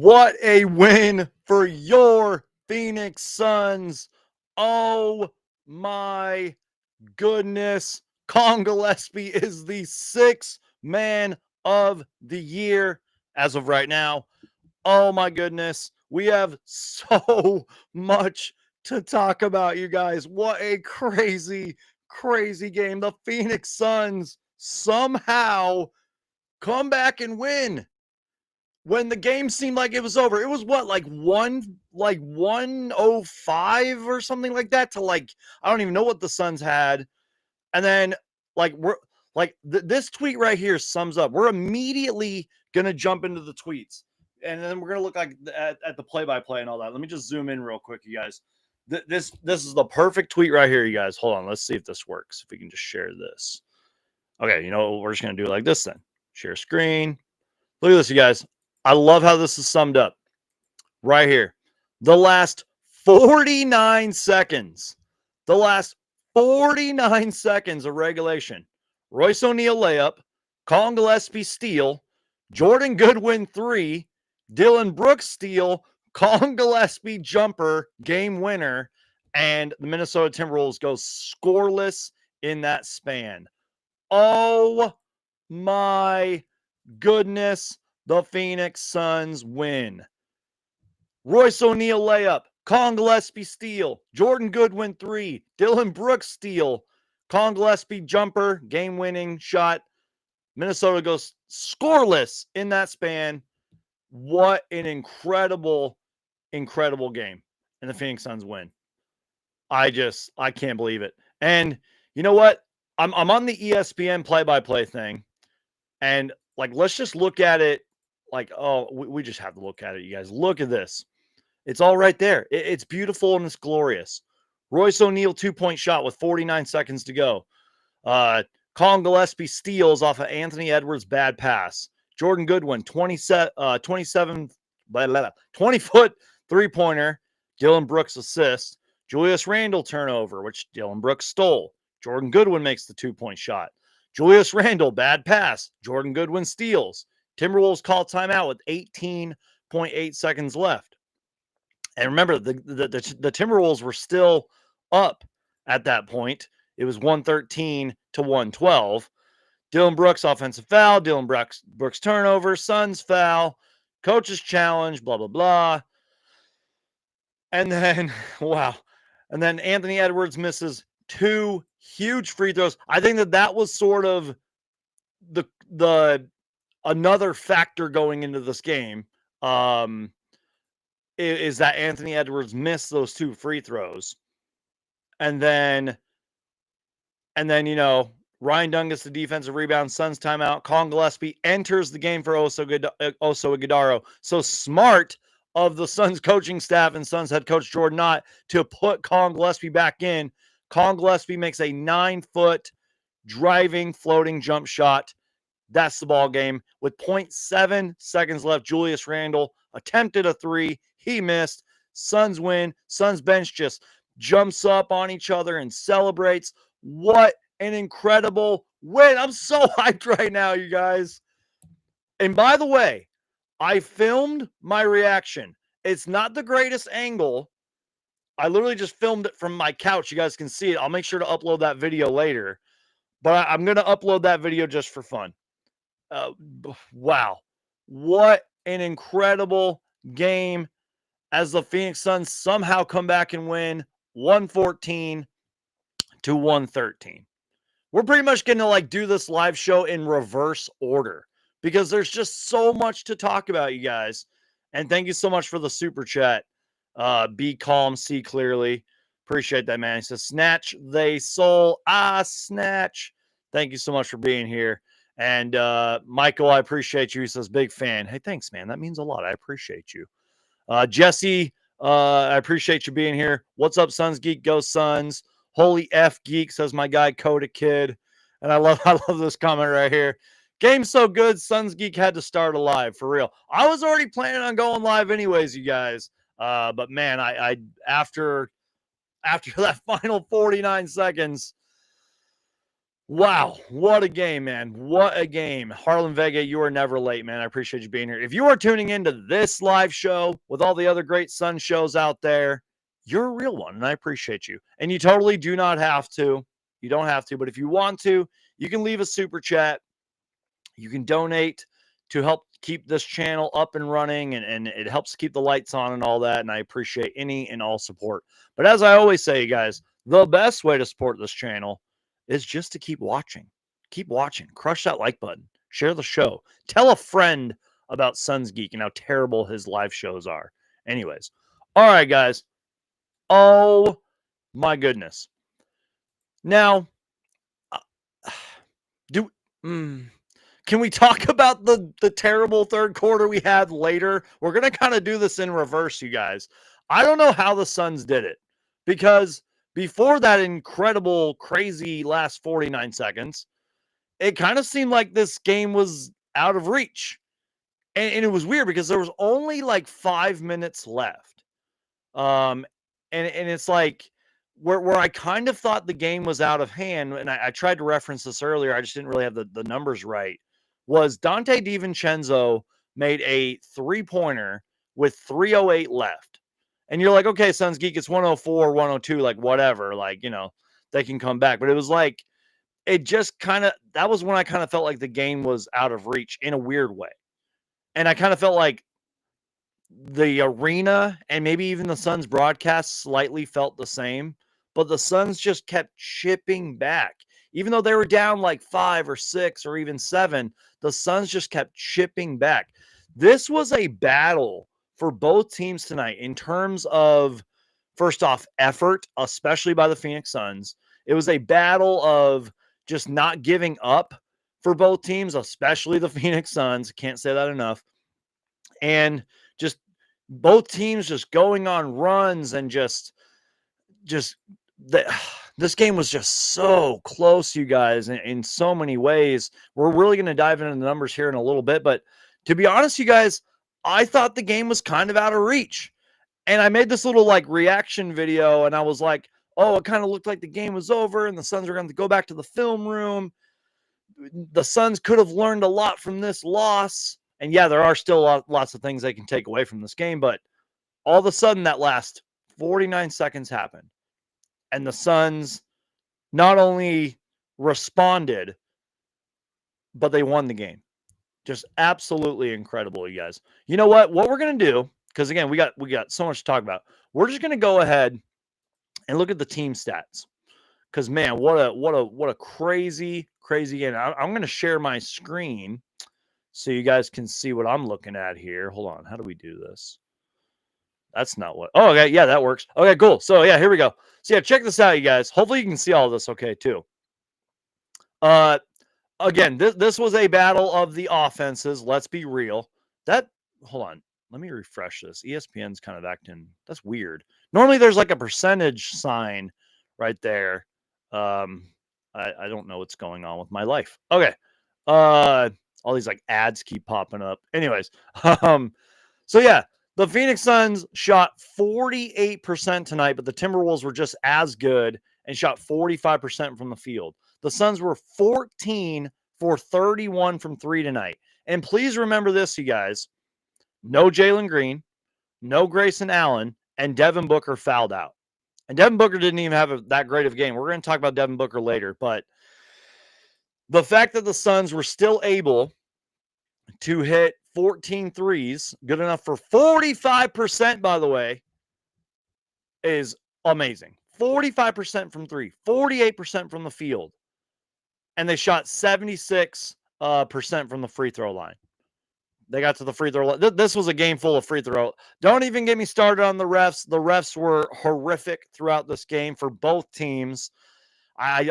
What a win for your Phoenix Suns. Oh my goodness. Colin Gillespie is the sixth man of the year as of right now. Oh my goodness. We have so much to talk about, you guys. What a crazy, crazy game. The Phoenix Suns somehow come back and win when the game seemed like it was over. It was what, like 105 or something like that, to like, I don't even know what the Suns had. And then this tweet right here sums up. We're immediately gonna jump into the tweets, and then we're gonna look like at the play-by-play and all that. Let me just zoom in real quick, you guys. This is the perfect tweet right here, you guys. Hold on, let's see if this works. If we can just share this. Okay, you know, we're just gonna do it like this then. Share screen. Look at this, you guys. I love how this is summed up right here. The last 49 seconds. The last 49 seconds of regulation. Royce O'Neal layup, Colin Gillespie steal, Jordan Goodwin 3, Dylan Brooks steal, Colin Gillespie jumper, game winner, and the Minnesota Timberwolves go scoreless in that span. Oh my goodness. The Phoenix Suns win. Royce O'Neal layup, Colin Gillespie steal, Jordan Goodwin 3, Dylan Brooks steal, Colin Gillespie jumper, game-winning shot. Minnesota goes scoreless in that span. What an incredible, incredible game. And the Phoenix Suns win. I can't believe it. And you know what? I'm on the ESPN play-by-play thing. And like, let's just look at it. Like, oh, we just have to look at it, you guys. Look at this. It's all right there. It's beautiful and it's glorious. Royce O'Neal 2-point shot with 49 seconds to go. Colin Gillespie steals off of Anthony Edwards' bad pass. Jordan Goodwin, 20-foot three-pointer. Dylan Brooks assist. Julius Randle turnover, which Dylan Brooks stole. Jordan Goodwin makes the 2-point shot. Julius Randle, bad pass. Jordan Goodwin steals. Timberwolves call timeout with 18.8 seconds left. And remember, the Timberwolves were still up at that point. It was 113 to 112. Dylan Brooks offensive foul. Dylan Brooks turnover. Suns foul. Coach's challenge. Blah, blah, blah. And then, wow. And then Anthony Edwards misses 2 huge free throws. I think that was sort of the another factor going into this game. Is that Anthony Edwards missed those 2 free throws. And then, you know, Ryan Dunn gets the defensive rebound, Suns timeout. Colin Gillespie enters the game for Oso Ighodaro. So smart of the Suns coaching staff and Suns head coach Jordan Knott to put Colin Gillespie back in. Colin Gillespie makes a 9-foot driving, floating jump shot. That's the ball game. With 0.7 seconds left, Julius Randle attempted a 3. He missed. Suns win. Suns bench just jumps up on each other and celebrates. What an incredible win. I'm so hyped right now, you guys. And by the way, I filmed my reaction. It's not the greatest angle. I literally just filmed it from my couch. You guys can see it. I'll make sure to upload that video later. But I'm going to upload that video just for fun. Wow. What an incredible game as the Phoenix Suns somehow come back and win 114 to 113. We're pretty much going to like do this live show in reverse order because there's just so much to talk about, you guys. And thank you so much for the super chat. Be calm, see clearly. Appreciate that, man. He says, snatch they soul. Snatch. Thank you so much for being here. And Michael, I appreciate you. He says, big fan. Hey, thanks, man. That means a lot. I appreciate you. Jesse, I appreciate you being here. What's up, Suns Geek? Go Suns. Holy F Geek, says my guy Coda Kid. And I love this comment right here. Game so good, Suns Geek had to start a live, for real. I was already planning on going live anyways, you guys. But man, I after that final 49 seconds, Wow, what a game, man. What a game. Harlan Vega, you are never late, man. I appreciate you being here. If you are tuning into this live show with all the other great Sun shows out there, you're a real one, and I appreciate you. And you totally do not have to. You don't have to, but if you want to, you can leave a super chat. You can donate to help keep this channel up and running, and it helps keep the lights on and all that. And I appreciate any and all support. But as I always say, you guys, the best way to support this channel is just to keep watching. Keep watching. Crush that like button. Share the show. Tell a friend about Suns Geek and how terrible his live shows are. Anyways, all right, guys. Oh my goodness. Now, do can we talk about the terrible third quarter we had later? We're going to kind of do this in reverse, you guys. I don't know how the Suns did it, because before that incredible, crazy last 49 seconds, it kind of seemed like this game was out of reach. And it was weird because there was only like 5 minutes left. And it's like where I kind of thought the game was out of hand, and I tried to reference this earlier, I just didn't really have the numbers right, was Dante DiVincenzo made a three-pointer with 3:08 left. And you're like, okay, Suns Geek, it's 104, 102, like whatever, like, they can come back. But it was like, it just kind of, that was when I kind of felt like the game was out of reach in a weird way. And I kind of felt like the arena and maybe even the Suns broadcast slightly felt the same, but the Suns just kept chipping back. Even though they were down like 5 or 6 or even 7, the Suns just kept chipping back. This was a battle for both teams tonight in terms of, first off, effort, especially by the Phoenix Suns. It was a battle of just not giving up for both teams, especially the Phoenix Suns. Can't say that enough. And just both teams just going on runs and just this game was just so close, you guys, in so many ways. We're really going to dive into the numbers here in a little bit, but to be honest, you guys, I thought the game was kind of out of reach. And I made this little like reaction video, and I was like, oh, it kind of looked like the game was over and the Suns were going to go back to the film room. The Suns could have learned a lot from this loss. And yeah, there are still lots of things they can take away from this game, but all of a sudden that last 49 seconds happened. And the Suns not only responded, but they won the game. Just absolutely incredible, you guys. You know what? What we're going to do, because again, we got so much to talk about. We're just going to go ahead and look at the team stats. Because man, what a crazy game. I'm going to share my screen so you guys can see what I'm looking at here. Hold on. How do we do this? That's not what. Oh, okay. Yeah, that works. Okay, cool. So yeah, here we go. So yeah, check this out, you guys. Hopefully you can see all of this okay too. Again, this was a battle of the offenses. Let's be real. Hold on. Let me refresh this. ESPN's kind of acting. That's weird. Normally there's like a percentage sign right there. I don't know what's going on with my life. Okay. All these like ads keep popping up. Anyways, so yeah, the Phoenix Suns shot 48% tonight, but the Timberwolves were just as good and shot 45% from the field. The Suns were 14 for 31 from 3 tonight. And please remember this, you guys. No Jalen Green, no Grayson Allen, and Devin Booker fouled out. And Devin Booker didn't even have that great of a game. We're going to talk about Devin Booker later, but the fact that the Suns were still able to hit 14 threes, good enough for 45%, by the way, is amazing. 45% from 3, 48% from the field. And they shot 76% from the free throw line. They got to the free throw line. This was a game full of free throw. Don't even get me started on the refs. The refs were horrific throughout this game for both teams. I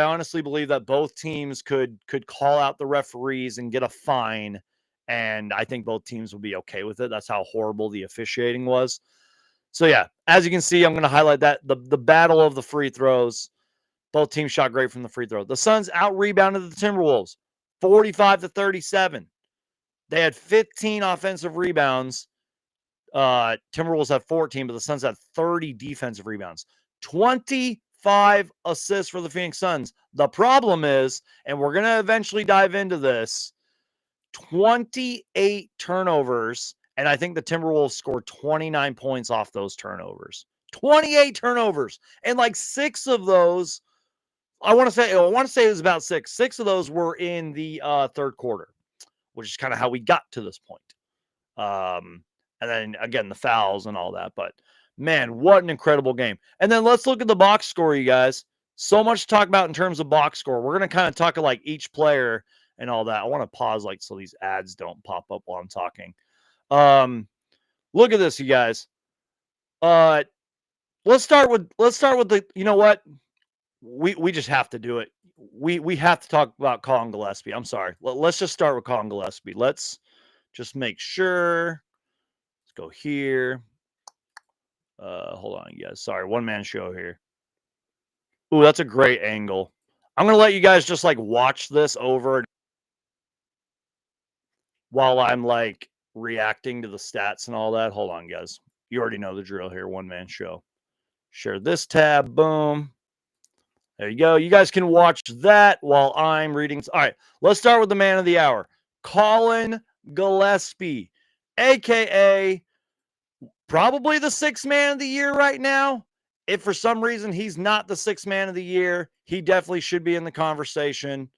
honestly believe that both teams could call out the referees and get a fine, and I think both teams will be okay with it. That's how horrible the officiating was. So yeah, as you can see, I'm going to highlight that the battle of the free throws. Both teams shot great from the free throw. The Suns out-rebounded the Timberwolves 45-37. They had 15 offensive rebounds. Timberwolves had 14, but the Suns had 30 defensive rebounds. 24 5 assists for the Phoenix Suns. The problem is, and we're going to eventually dive into this, 28 turnovers, and I think the Timberwolves scored 29 points off those turnovers. 28 turnovers, and like 6 of those, I want to say it was about 6. 6 of those were in the third quarter, which is kind of how we got to this point. And then again, the fouls and all that. But man, what an incredible game. And then let's look at the box score, you guys. So much to talk about in terms of box score. We're going to kind of talk like each player and all that. I want to pause like so these ads don't pop up while I'm talking. Look at this, you guys. Let's start with the, you know what? We just have to do it. We have to talk about COLLIN GILLESPIE. I'm sorry. Let's just start with COLLIN GILLESPIE. Let's just make sure. Let's go here. Hold on, you guys. Sorry, one-man show here. Ooh, that's a great angle. I'm going to let you guys just like watch this over while I'm like reacting to the stats and all that. Hold on, guys. You already know the drill here. One-man show. Share this tab. Boom. There you go. You guys can watch that while I'm reading. All right, let's start with the man of the hour, COLLIN GILLESPIE, a.k.a. probably the 6th man of the year right now. If for some reason he's not the 6th man of the year, he definitely should be in the conversation.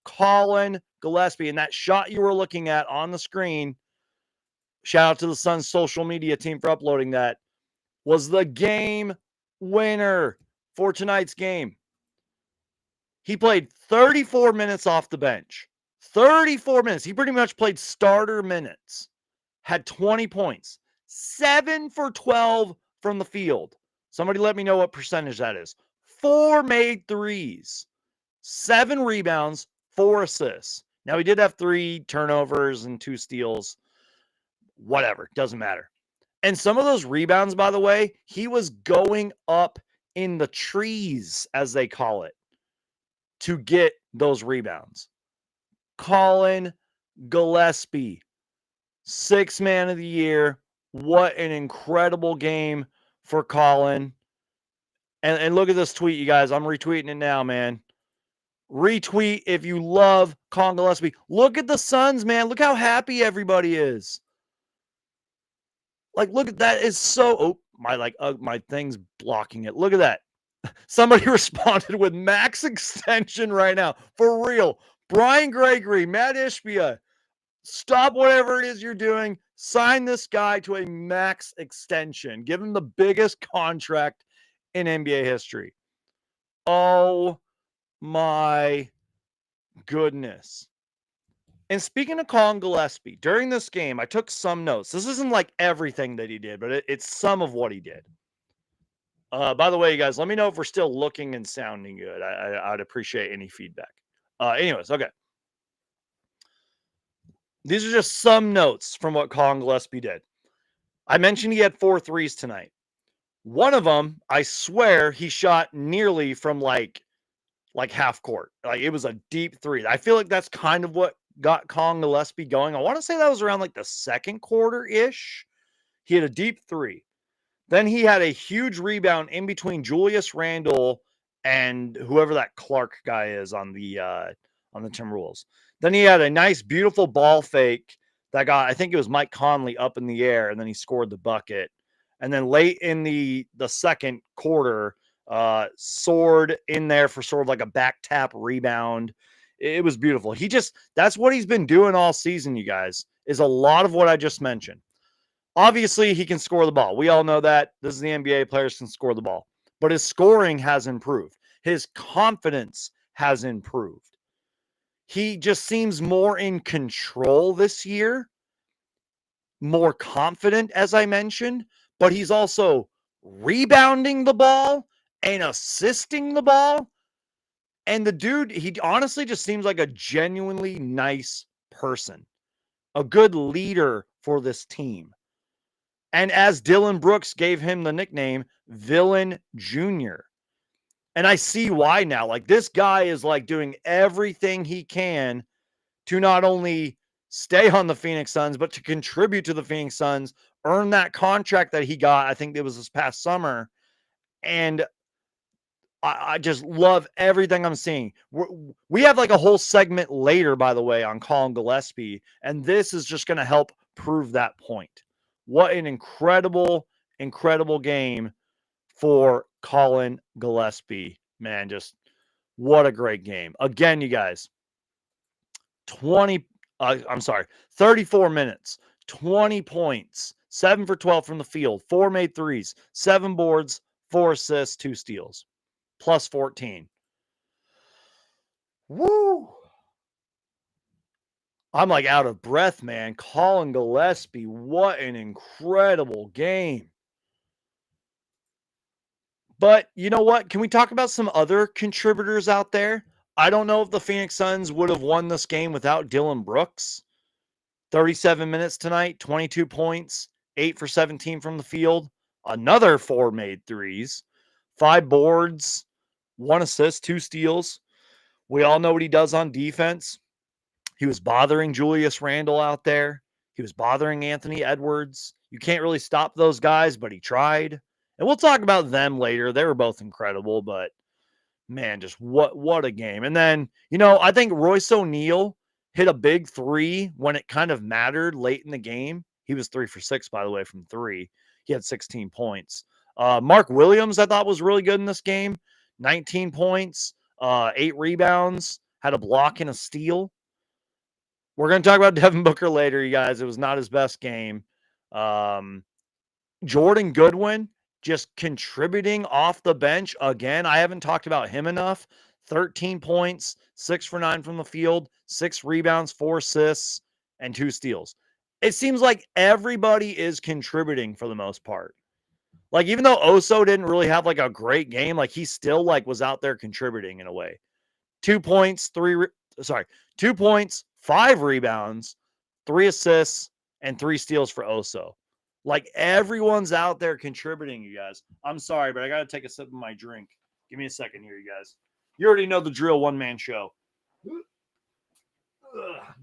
COLLIN GILLESPIE, and that shot you were looking at on the screen, shout out to the Suns social media team for uploading that, was the game winner for tonight's game. He played 34 minutes off the bench. 34 minutes. He pretty much played starter minutes. Had 20 points. 7 for 12 from the field. Somebody let me know what percentage that is. 4 made threes. 7 rebounds, 4 assists. Now, he did have 3 turnovers and 2 steals. Whatever. Doesn't matter. And some of those rebounds, by the way, he was going up in the trees, as they call it, to get those rebounds. COLLIN GILLESPIE, 6th man of the year. What an incredible game for COLLIN. And look at this tweet, you guys. I'm retweeting it now, man. Retweet if you love COLLIN GILLESPIE. Look at the Suns, man. Look how happy everybody is. Like, look at that. Is so. Oh, my thing's blocking it. Look at that. Somebody responded with max extension right now. For real. Brian Gregory, Matt Ishbia, stop whatever it is you're doing. Sign this guy to a max extension. Give him the biggest contract in NBA history. Oh my goodness. And speaking of COLLIN GILLESPIE, during this game, I took some notes. This isn't like everything that he did, but it's some of what he did. By the way, you guys, let me know if we're still looking and sounding good. I'd appreciate any feedback. Anyways, okay. These are just some notes from what COLLIN GILLESPIE did. I mentioned he had 4 threes tonight. One of them, I swear, he shot nearly from like half court. Like, it was a deep 3. I feel like that's kind of what got COLLIN GILLESPIE going. I want to say that was around like the second quarter-ish. He had a deep 3. Then he had a huge rebound in between Julius Randle and whoever that Clark guy is on the Timberwolves. Then he had a nice, beautiful ball fake that got, I think it was Mike Conley, up in the air, and then he scored the bucket. And then late in the second quarter, soared in there for sort of like a back tap rebound. It was beautiful. That's what he's been doing all season, you guys, is a lot of what I just mentioned. Obviously, he can score the ball. We all know that. This is the NBA. Players can score the ball. But his scoring has improved. His confidence has improved. He just seems more in control this year, more confident, as I mentioned, but he's also rebounding the ball and assisting the ball. And the dude, he honestly just seems like a genuinely nice person, a good leader for this team. And as Dillon Brooks gave him the nickname, Villain Jr. And I see why now. Like, this guy is like doing everything he can to not only stay on the Phoenix Suns, but to contribute to the Phoenix Suns, earn that contract that he got. I think it was this past summer. And I just love everything I'm seeing. We have like a whole segment later, by the way, on Collin Gillespie, and this is just going to help prove that point. What an incredible, incredible game for Collin Gillespie, man. Just what a great game. Again, you guys, 34 minutes, 20 points, 7 for 12 from the field, 4 made threes, 7 boards, 4 assists, 2 steals, plus 14. Woo! I'm like out of breath, man. Collin Gillespie, what an incredible game. But you know what? Can we talk about some other contributors out there? I don't know if the Phoenix Suns would have won this game without Dillon Brooks. 37 minutes tonight, 22 points, 8 for 17 from the field, another 4 made threes, 5 boards, 1 assist, 2 steals. We all know what he does on defense. He was bothering Julius Randle out there. He was bothering Anthony Edwards. You can't really stop those guys, but he tried. And we'll talk about them later. They were both incredible, but man, just what a game. And then, I think Royce O'Neal hit a big 3 when it kind of mattered late in the game. He was 3 for 6, by the way, from 3. He had 16 points. Mark Williams, I thought, was really good in this game. 19 points, 8 rebounds, had a block and a steal. We're going to talk about Devin Booker later, you guys. It was not his best game. Jordan Goodwin just contributing off the bench. Again, I haven't talked about him enough. 13 points, 6 for 9 from the field, 6 rebounds, 4 assists, and 2 steals. It seems like everybody is contributing for the most part. Like, even though Oso didn't really have like a great game, like he still like was out there contributing in a way. 2 points, 5 rebounds, 3 assists, and 3 steals for Oso. Like, everyone's out there contributing, you guys. I'm sorry, but I got to take a sip of my drink. Give me a second here, you guys. You already know the drill, one-man show.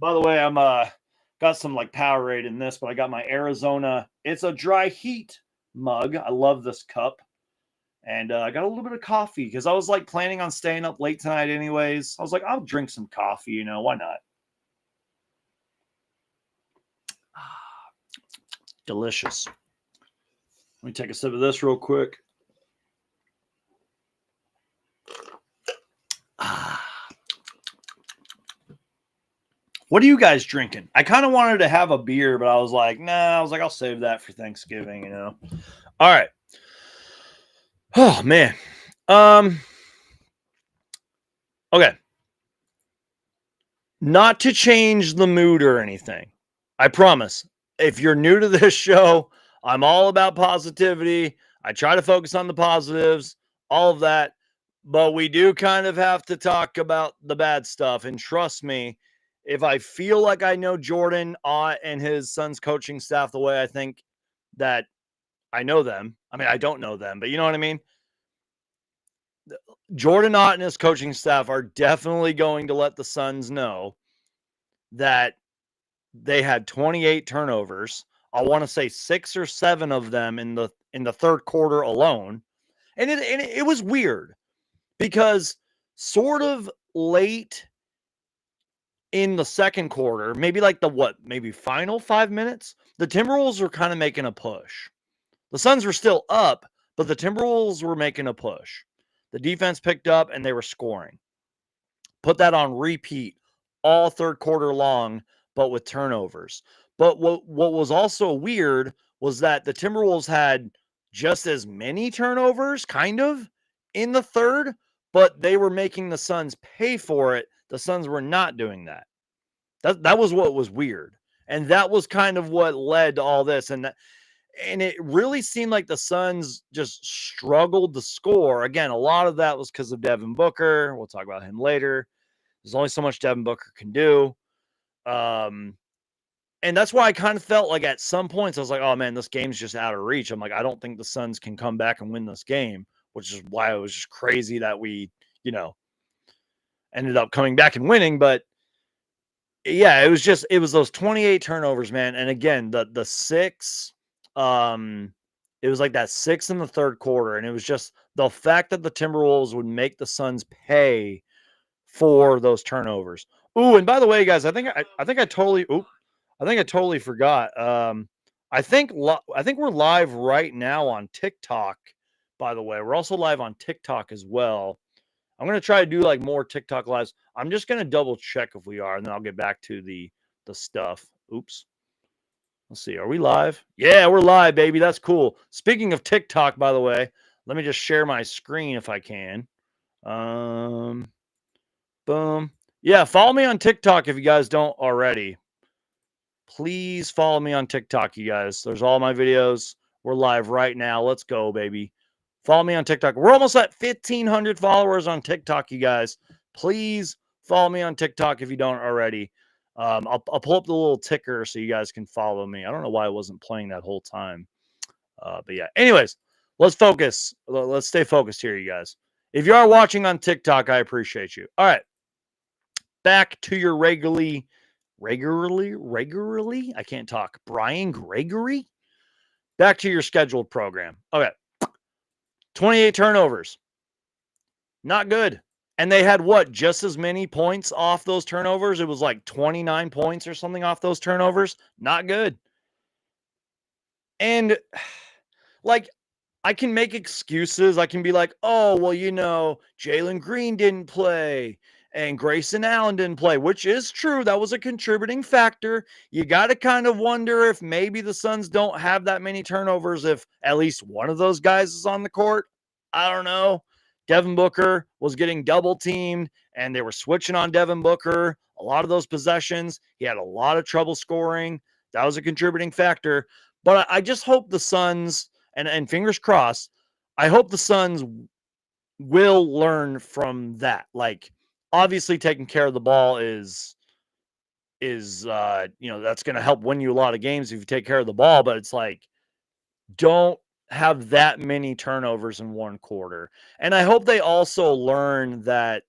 By the way, I'm got some like Powerade in this, but I got my Arizona. It's a dry heat mug. I love this cup. And I got a little bit of coffee because I was like planning on staying up late tonight anyways. I was like, I'll drink some coffee, why not? Delicious. Let me take a sip of this real quick. What are you guys drinking? I kind of wanted to have a beer, but I was like, nah, I'll save that for Thanksgiving, All right. Oh, man. Okay. Not to change the mood or anything. I promise. If you're new to this show, I'm all about positivity. I try to focus on the positives, all of that. But we do kind of have to talk about the bad stuff. And trust me, if I feel like I know Jordan Ott and his Suns coaching staff the way I think that I know them. I mean, I don't know them, but you know what I mean? Jordan Ott and his coaching staff are definitely going to let the Suns know that they had 28 turnovers. I want to say 6 or 7 of them in the third quarter alone. And it was weird because sort of late in the second quarter, maybe like maybe final 5 minutes, the Timberwolves were kind of making a push. The Suns were still up, but the Timberwolves were making a push. The defense picked up and they were scoring. Put that on repeat all third quarter long, but with turnovers. But what was also weird was that the Timberwolves had just as many turnovers, kind of, in the third, but they were making the Suns pay for it. The Suns were not doing that. That was what was weird. And that was kind of what led to all this. And it really seemed like the Suns just struggled to score. Again, a lot of that was because of Devin Booker. We'll talk about him later. There's only so much Devin Booker can do. And that's why I kind of felt like at some points I was like, oh man, this game's just out of reach. I'm like, I don't think the Suns can come back and win this game, which is why it was just crazy that we, ended up coming back and winning. But yeah, it was those 28 turnovers, man. And again, the 6, it was like that 6 in the third quarter, and it was just the fact that the Timberwolves would make the Suns pay for those turnovers. Ooh, and by the way, guys, I think I totally forgot. I think we're live right now on TikTok. By the way, we're also live on TikTok as well. I'm gonna try to do like more TikTok lives. I'm just gonna double check if we are, and then I'll get back to the stuff. Oops. Let's see. Are we live? Yeah, we're live, baby. That's cool. Speaking of TikTok, by the way, let me just share my screen if I can. Boom. Yeah, follow me on TikTok if you guys don't already. Please follow me on TikTok, you guys. There's all my videos. We're live right now. Let's go, baby. Follow me on TikTok. We're almost at 1,500 followers on TikTok, you guys. Please follow me on TikTok if you don't already. I'll pull up the little ticker so you guys can follow me. I don't know why I wasn't playing that whole time. But yeah, anyways, let's focus. Let's stay focused here, you guys. If you are watching on TikTok, I appreciate you. All right. Back to your regularly, I can't talk. Brian Gregory? Back to your scheduled program. Okay. 28 turnovers. Not good. And they had what? Just as many points off those turnovers? It was like 29 points or something off those turnovers. Not good. And like, I can make excuses. I can be like, oh, well, Jalen Green didn't play and Grayson Allen didn't play, which is true. That was a contributing factor. You got to kind of wonder if maybe the Suns don't have that many turnovers if at least one of those guys is on the court. I don't know. Devin Booker was getting double teamed and they were switching on Devin Booker. A lot of those possessions, he had a lot of trouble scoring. That was a contributing factor. But I just hope the Suns, and fingers crossed, I hope the Suns will learn from that. Like, obviously taking care of the ball is that's going to help win you a lot of games if you take care of the ball, but it's like, don't have that many turnovers in one quarter. And I hope they also learn that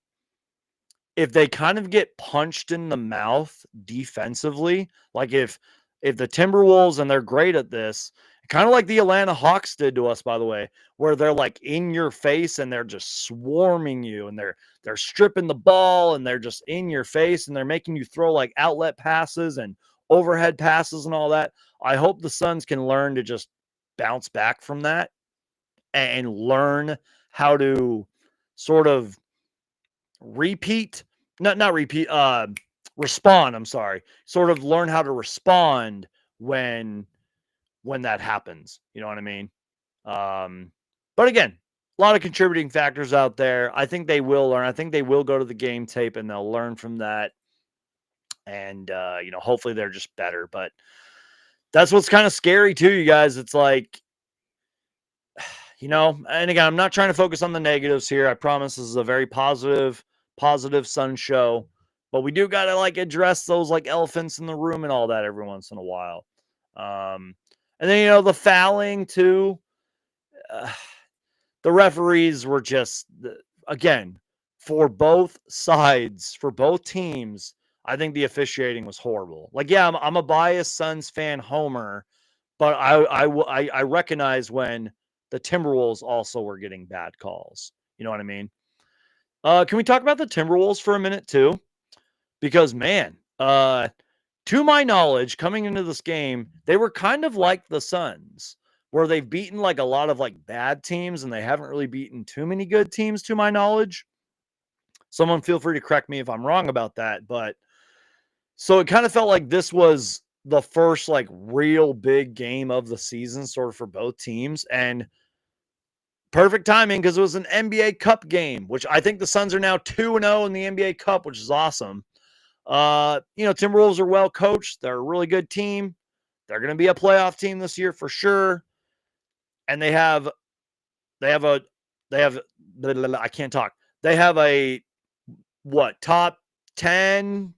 if they kind of get punched in the mouth defensively, like if the Timberwolves, and they're great at this, kind of like the Atlanta Hawks did to us, by the way, where they're like in your face and they're just swarming you and they're stripping the ball and they're just in your face and they're making you throw like outlet passes and overhead passes and all that. I hope the Suns can learn to just bounce back from that and learn how to sort of respond. I'm sorry. Sort of learn how to respond when that happens. You know what I mean? But again, a lot of contributing factors out there. I think they will learn. I think they will go to the game tape and they'll learn from that. And, hopefully they're just better. But that's what's kind of scary too, you guys. It's like, and again, I'm not trying to focus on the negatives here. I promise this is a very positive Sun show. But we do got to like address those like elephants in the room and all that every once in a while. And then, the fouling too. The referees were just, again, for both sides, for both teams, I think the officiating was horrible. Like, yeah, I'm a biased Suns fan homer, but I recognize when the Timberwolves also were getting bad calls. You know what I mean? Can we talk about the Timberwolves for a minute too? Because, man, to my knowledge, coming into this game, they were kind of like the Suns, where they've beaten like a lot of like bad teams and they haven't really beaten too many good teams, to my knowledge. Someone feel free to correct me if I'm wrong about that. But so it kind of felt like this was the first like real big game of the season, sort of for both teams. And perfect timing because it was an NBA Cup game, which I think the Suns are now 2-0 in the NBA Cup, which is awesome. Timberwolves are well coached. They're a really good team. They're going to be a playoff team this year for sure. And they have I can't talk. They have a top 10,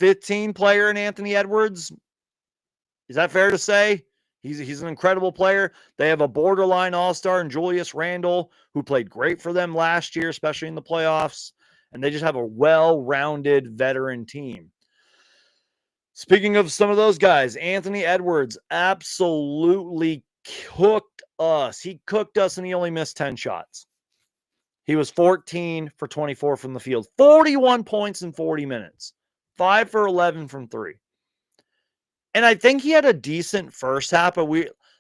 15 player in Anthony Edwards. Is that fair to say? He's an incredible player. They have a borderline all-star in Julius Randle, who played great for them last year, especially in the playoffs. And they just have a well-rounded veteran team. Speaking of some of those guys, Anthony Edwards absolutely cooked us. He cooked us, and he only missed 10 shots. He was 14 for 24 from the field, 41 points in 40 minutes, 5 for 11 from 3. And I think he had a decent first half, but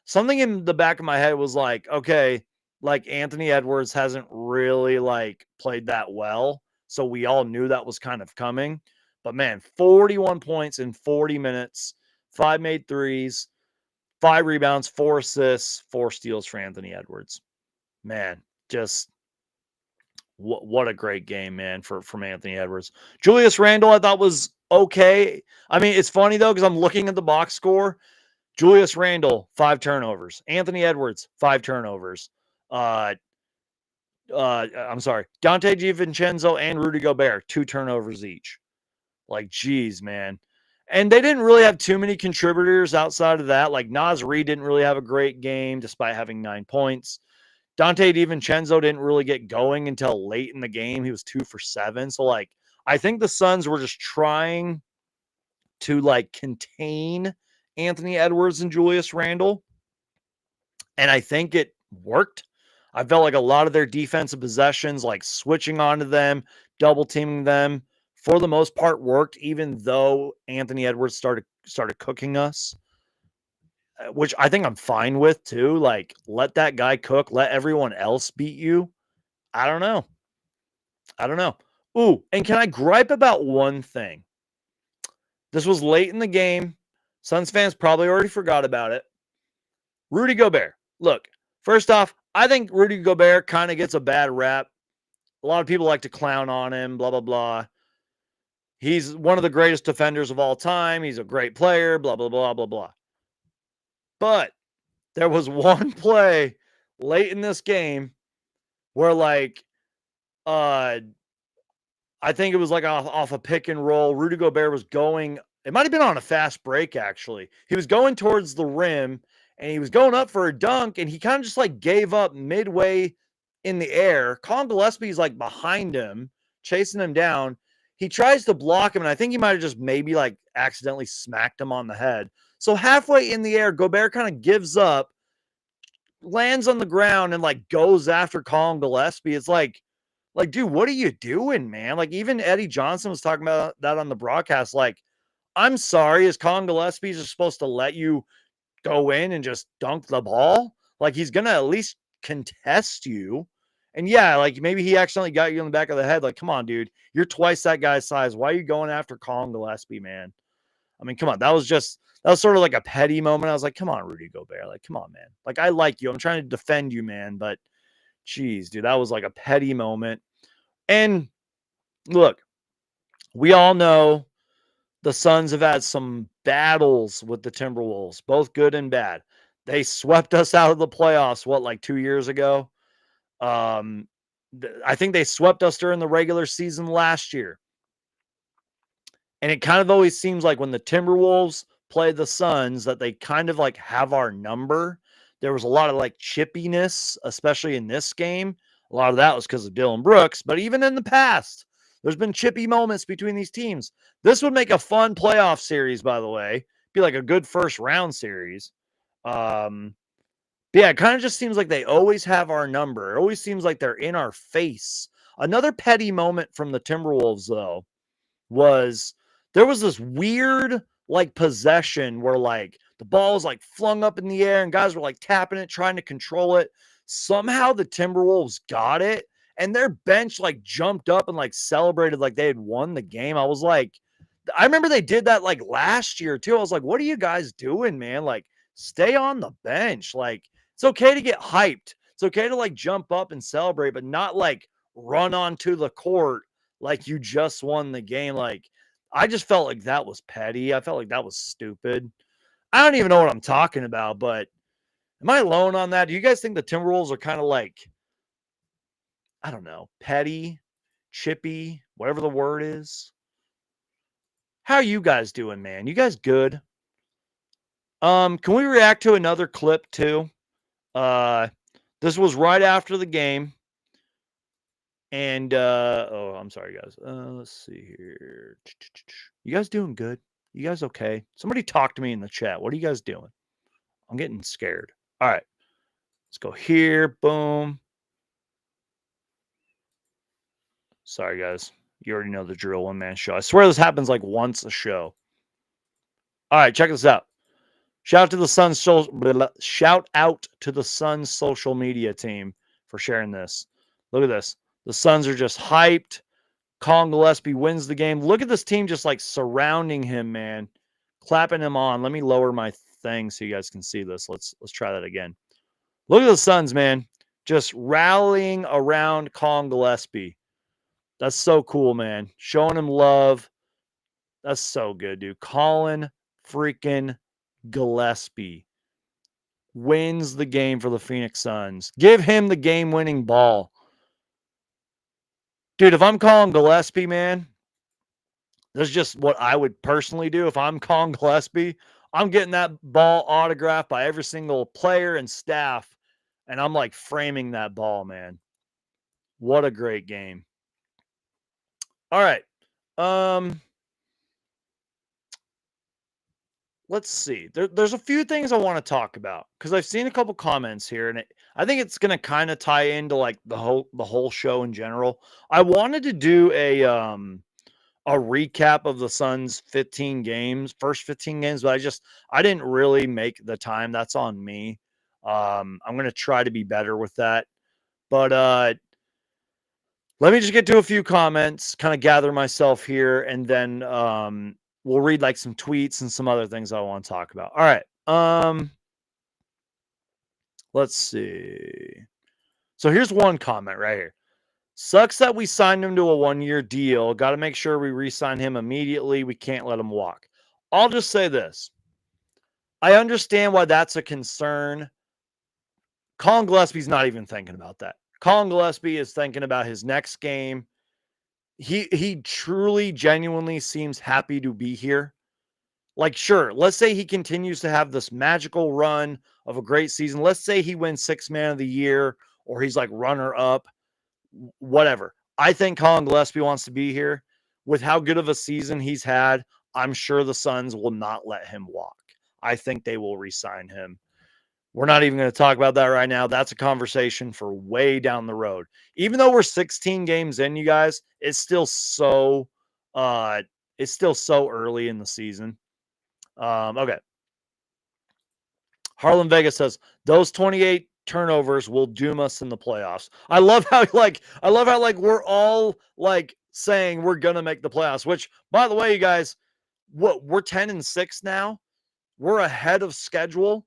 something in the back of my head was like, okay, like Anthony Edwards hasn't really like played that well. So we all knew that was kind of coming. But man, 41 points in 40 minutes, 5 made threes, 5 rebounds, 4 assists, 4 steals for Anthony Edwards. Man, just what a great game, man, from Anthony Edwards. Julius Randle, I thought was okay. I mean, it's funny though, because I'm looking at the box score. Julius Randle, 5 turnovers. Anthony Edwards, 5 turnovers. I'm sorry. Dante DiVincenzo and Rudy Gobert, 2 turnovers each. Like, geez, man. And they didn't really have too many contributors outside of that. Like, Naz Reid didn't really have a great game despite having 9 points. Dante DiVincenzo didn't really get going until late in the game. He was 2 for 7. So, like, I think the Suns were just trying to, like, contain Anthony Edwards and Julius Randle. And I think it worked. I felt like a lot of their defensive possessions, like switching onto them, double teaming them, for the most part worked, even though Anthony Edwards started cooking us, which I think I'm fine with too. Like, let that guy cook, let everyone else beat you. I don't know. Ooh, and can I gripe about one thing? This was late in the game. Suns fans probably already forgot about it. Rudy Gobert. Look, first off, I think Rudy Gobert kind of gets a bad rap. A lot of people like to clown on him, blah, blah, blah. He's one of the greatest defenders of all time. He's a great player, blah, blah, blah, blah, blah. But there was one play late in this game where, like, I think it was like off a pick and roll. Rudy Gobert was going, it might have been on a fast break, actually. He was going towards the rim, and he was going up for a dunk, and he kind of just like gave up midway in the air. Collin Gillespie's like behind him, chasing him down. He tries to block him, and I think he might have just maybe like accidentally smacked him on the head. So halfway in the air, Gobert kind of gives up, lands on the ground, and like goes after Collin Gillespie. It's like, dude, what are you doing, man? Like, even Eddie Johnson was talking about that on the broadcast. Like, I'm sorry, is Collin Gillespie just supposed to let you go in and just dunk the ball? Like, he's going to at least contest you. And yeah, like maybe he accidentally got you in the back of the head. Like, come on, dude. You're twice that guy's size. Why are you going after Collin Gillespie, man? I mean, come on. That was sort of like a petty moment. I was like, come on, Rudy Gobert. Like, come on, man. Like, I like you. I'm trying to defend you, man. But, geez, dude, that was like a petty moment. And look, we all know the Suns have had some battles with the Timberwolves, both good and bad. They swept us out of the playoffs, like 2 years ago? I think they swept us during the regular season last year. And it kind of always seems like when the Timberwolves play the Suns that they kind of like have our number. There was a lot of like chippiness, especially in this game. A lot of that was because of Dillon Brooks, but even in the past, there's been chippy moments between these teams. This would make a fun playoff series, by the way. Be like a good first round series. Yeah, it kind of just seems like they always have our number. It always seems like they're in our face. Another petty moment from the Timberwolves, though, was there was this weird like possession where like the ball was like flung up in the air and guys were like tapping it, trying to control it. Somehow the Timberwolves got it and their bench like jumped up and like celebrated like they had won the game. I was like, I remember they did that like last year too. I was like, what are you guys doing, man? Like, stay on the bench. Like, it's okay to get hyped. It's okay to like jump up and celebrate, but not like run onto the court like you just won the game. Like, I just felt like that was petty. I felt like that was stupid. I don't even know what I'm talking about, but am I alone on that? Do you guys think the Timberwolves are kind of like, I don't know, petty, chippy, whatever the word is? How are you guys doing, man? You guys good? Can we react to another clip too? This was right after the game. And oh, I'm sorry, guys. Let's see here. You guys doing good? You guys okay? Somebody talk to me in the chat. What are you guys doing? I'm getting scared. All right. Let's go here. Boom. Sorry, guys. You already know the drill. One-man show. I swear this happens like once a show. All right, check this out. Shout out to the Suns. Shout out to the Suns social media team for sharing this. Look at this. The Suns are just hyped. Colin Gillespie wins the game. Look at this team just like surrounding him, man. Clapping him on. Let me lower my thing so you guys can see this. Let's try that again. Look at the Suns, man. Just rallying around Colin Gillespie. That's so cool, man. Showing him love. That's so good, dude. Colin freaking Gillespie wins the game for the Phoenix Suns. Give him the game-winning ball. Dude, if I'm Colin Gillespie, man, this is just what I would personally do. If I'm Colin Gillespie, I'm getting that ball autographed by every single player and staff, and I'm like framing that ball, man. What a great game. All right. Let's see. There's a few things I want to talk about because I've seen a couple comments here, and I think it's going to kind of tie into like the whole show in general. I wanted to do a recap of the Suns' first 15 games, but I didn't really make the time. That's on me. I'm going to try to be better with that. But let me just get to a few comments, kind of gather myself here, and then we'll read like some tweets and some other things I want to talk about. All right. Let's see. So here's one comment right here. Sucks that we signed him to a 1-year deal. Got to make sure we re-sign him immediately. We can't let him walk. I'll just say this. I understand why that's a concern. Colin Gillespie's not even thinking about that. Colin Gillespie is thinking about his next game. He truly, genuinely seems happy to be here. Like, sure, let's say he continues to have this magical run of a great season. Let's say he wins 6th Man of the Year or he's like runner up, whatever. I think Colin Gillespie wants to be here. With how good of a season he's had, I'm sure the Suns will not let him walk. I think they will re-sign him. We're not even going to talk about that right now. That's a conversation for way down the road. Even though we're 16 games in, you guys, it's still so early in the season. Okay. Harlan Vega says those 28 turnovers will doom us in the playoffs. I love how we're all like saying we're gonna make the playoffs, which by the way, you guys, we're 10-6 now. We're ahead of schedule.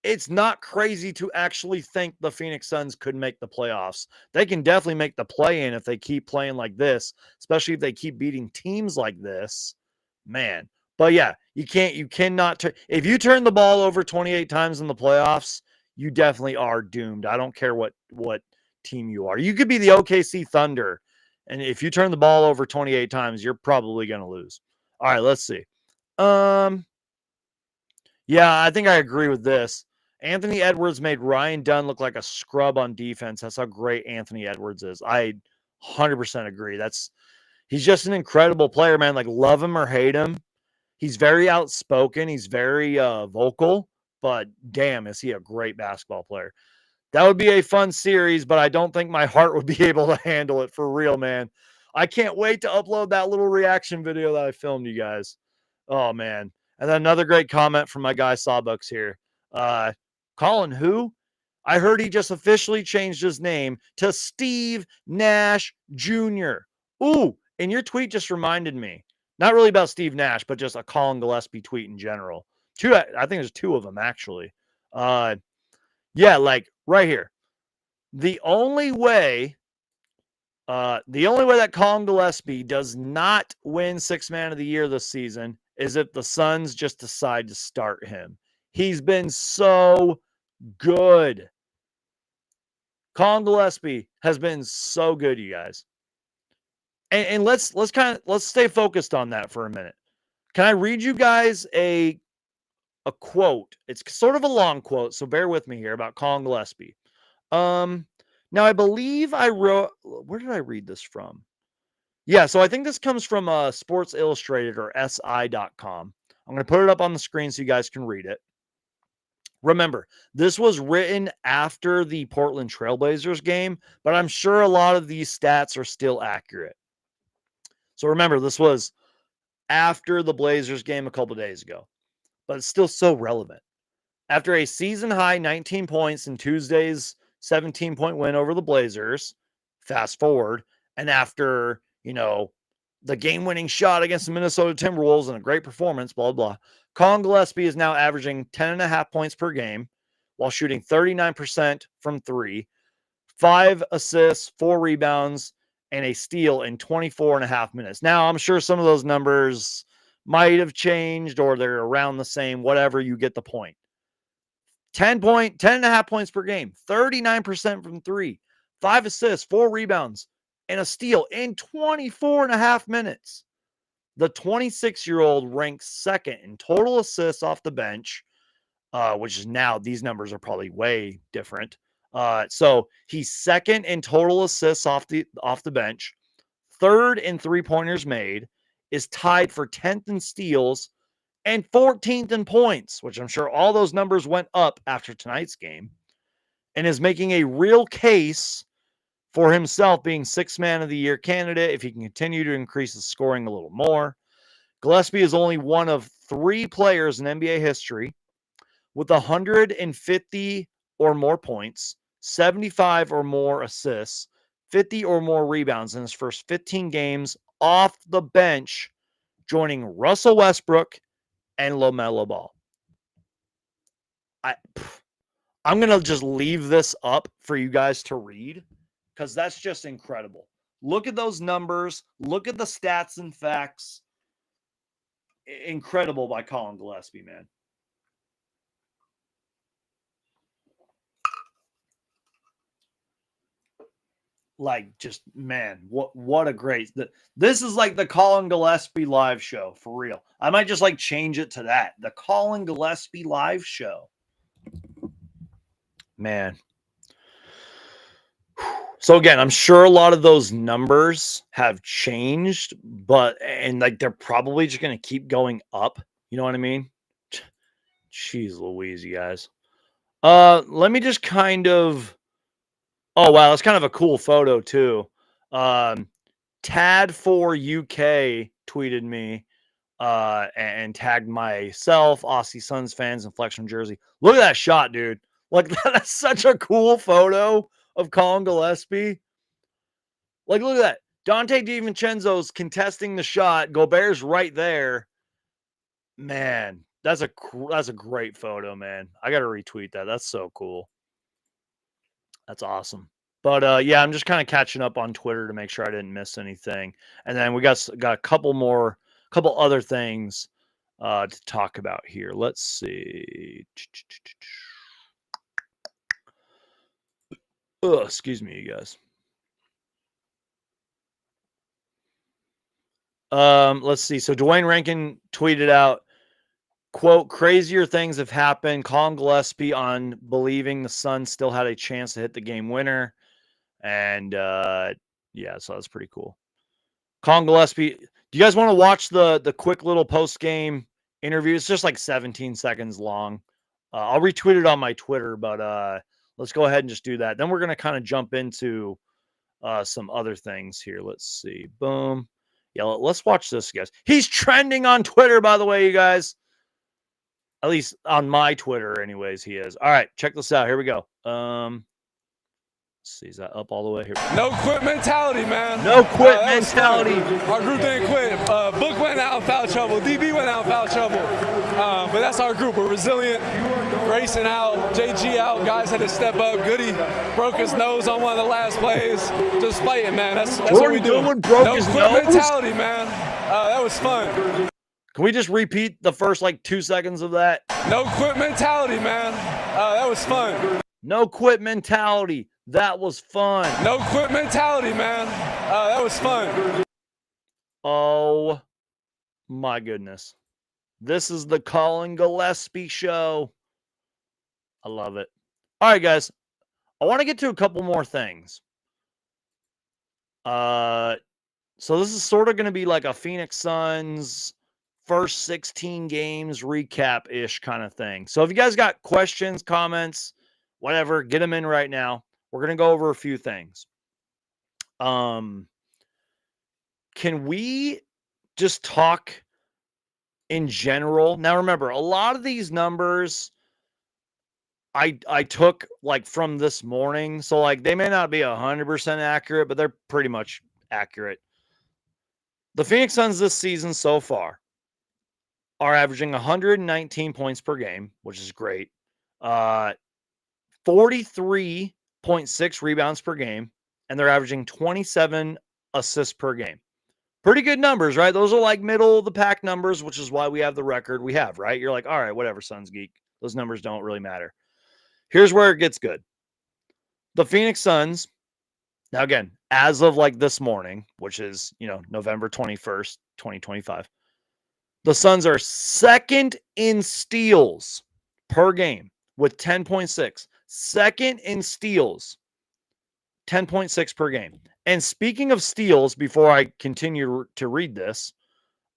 It's not crazy to actually think the Phoenix Suns could make the playoffs. They can definitely make the play-in if they keep playing like this, especially if they keep beating teams like this. Man. But yeah, you cannot if you turn the ball over 28 times in the playoffs, you definitely are doomed. I don't care what team you are. You could be the OKC Thunder, and if you turn the ball over 28 times, you're probably going to lose. All right, let's see. Yeah, I think I agree with this. Anthony Edwards made Ryan Dunn look like a scrub on defense. That's how great Anthony Edwards is. I 100% agree. He's just an incredible player, man. Like, love him or hate him. He's very outspoken. He's very vocal, but damn, is he a great basketball player. That would be a fun series, but I don't think my heart would be able to handle it for real, man. I can't wait to upload that little reaction video that I filmed, you guys. Oh, man. And then another great comment from my guy Sawbucks here. Colin, who? I heard he just officially changed his name to Steve Nash Jr. Ooh, and your tweet just reminded me. Not really about Steve Nash, but just a Colin Gillespie tweet in general. I think there's 2 of them, actually. Yeah, like right here. The only way that Colin Gillespie does not win 6th Man of the Year this season is if the Suns just decide to start him. He's been so good. Colin Gillespie has been so good, you guys. And let's stay focused on that for a minute. Can I read you guys a quote? It's sort of a long quote, so bear with me here about Colin Gillespie. Now I believe I wrote. Where did I read this from? Yeah, so I think this comes from Sports Illustrated or SI.com. I'm going to put it up on the screen so you guys can read it. Remember, this was written after the Portland Trailblazers game, but I'm sure a lot of these stats are still accurate. So remember, this was after the Blazers game a couple days ago, but it's still so relevant. After a season high 19 points in Tuesday's 17-point win over the Blazers, fast forward, and after, the game-winning shot against the Minnesota Timberwolves and a great performance, blah, blah, Collin Gillespie is now averaging 10.5 points per game while shooting 39% from three, 5 assists, 4 rebounds, and a steal in 24.5 minutes. Now, I'm sure some of those numbers might have changed or they're around the same, whatever, you get the point. 10.5 points per game, 39% from three, 5 assists, 4 rebounds, and a steal in 24.5 minutes. The 26-year-old ranks second in total assists off the bench, which is now these numbers are probably way different. So he's second in total assists off the bench, third in three-pointers made, is tied for 10th in steals, and 14th in points, which I'm sure all those numbers went up after tonight's game, and is making a real case for himself being Sixth Man of the Year candidate if he can continue to increase the scoring a little more. Gillespie is only one of 3 players in NBA history with 150 or more points, 75 or more assists, 50 or more rebounds in his first 15 games off the bench, joining Russell Westbrook and LaMelo Ball. I'm going to just leave this up for you guys to read because that's just incredible. Look at those numbers. Look at the stats and facts. Incredible by Collin Gillespie, man. Like, just, man, what a great... This is like the Collin Gillespie live show, for real. I might just, change it to that. The Collin Gillespie live show. Man. So again, I'm sure a lot of those numbers have changed, and they're probably just going to keep going up. You know what I mean? Jeez Louise, you guys. Let me just kind of... Oh, wow, that's kind of a cool photo, too. Tad4UK tweeted me and tagged myself, Aussie Suns fans, and Flex from Jersey. Look at that shot, dude. That's such a cool photo of Collin Gillespie. Look at that. Dante DiVincenzo's contesting the shot. Gobert's right there. Man, that's a great photo, man. I got to retweet that. That's so cool. That's awesome. But yeah, I'm just kind of catching up on Twitter to make sure I didn't miss anything. And then we got a couple other things to talk about here. Let's see. Oh, excuse me, you guys. Let's see. So Dwayne Rankin tweeted out, quote, "Crazier things have happened. Collin Gillespie on believing the Suns still had a chance to hit the game winner." And yeah, so that's pretty cool. Collin Gillespie, do you guys want to watch the quick little post-game interview? It's just 17 seconds long. I'll retweet it on my Twitter, but let's go ahead and just do that. Then we're going to kind of jump into some other things here. Let's see. Boom. Yeah, let's watch this, guys. He's trending on Twitter, by the way, you guys. At least on my Twitter, anyways, he is. All right, check this out. Here we go. Let's see, is that up all the way here? No quit mentality, man. No quit mentality. Our group didn't quit. Book went out in foul trouble. DB went out in foul trouble. But that's our group. We're resilient. Grayson out. JG out. Guys had to step up. Goody broke his nose on one of the last plays. Just fighting, man. That's what we do. No quit mentality, man. That was fun. Can we just repeat the first 2 seconds of that? No quit mentality, man. That was fun. No quit mentality. That was fun. No quit mentality, man. That was fun. Oh my goodness. This is the Collin Gillespie show. I love it. All right, guys. I want to get to a couple more things. So this is sort of going to be like a Phoenix Suns first 16 games recap-ish kind of thing. So if you guys got questions, comments, whatever, get them in right now. We're going to go over a few things. Can we just talk in general? Now, remember, a lot of these numbers I took like from this morning. So like they may not be 100% accurate, but they're pretty much accurate. The Phoenix Suns this season so far are averaging 119 points per game, which is great. 43.6 rebounds per game, and they're averaging 27 assists per game. Pretty good numbers, right? Those are like middle of the pack numbers, which is why we have the record we have, right? You're like, all right, whatever, Suns geek. Those numbers don't really matter. Here's where it gets good. The Phoenix Suns, now again, as of like this morning, which is, November 21st, 2025, the Suns are second in steals per game with 10.6. Second in steals, 10.6 per game. And speaking of steals, before I continue to read this,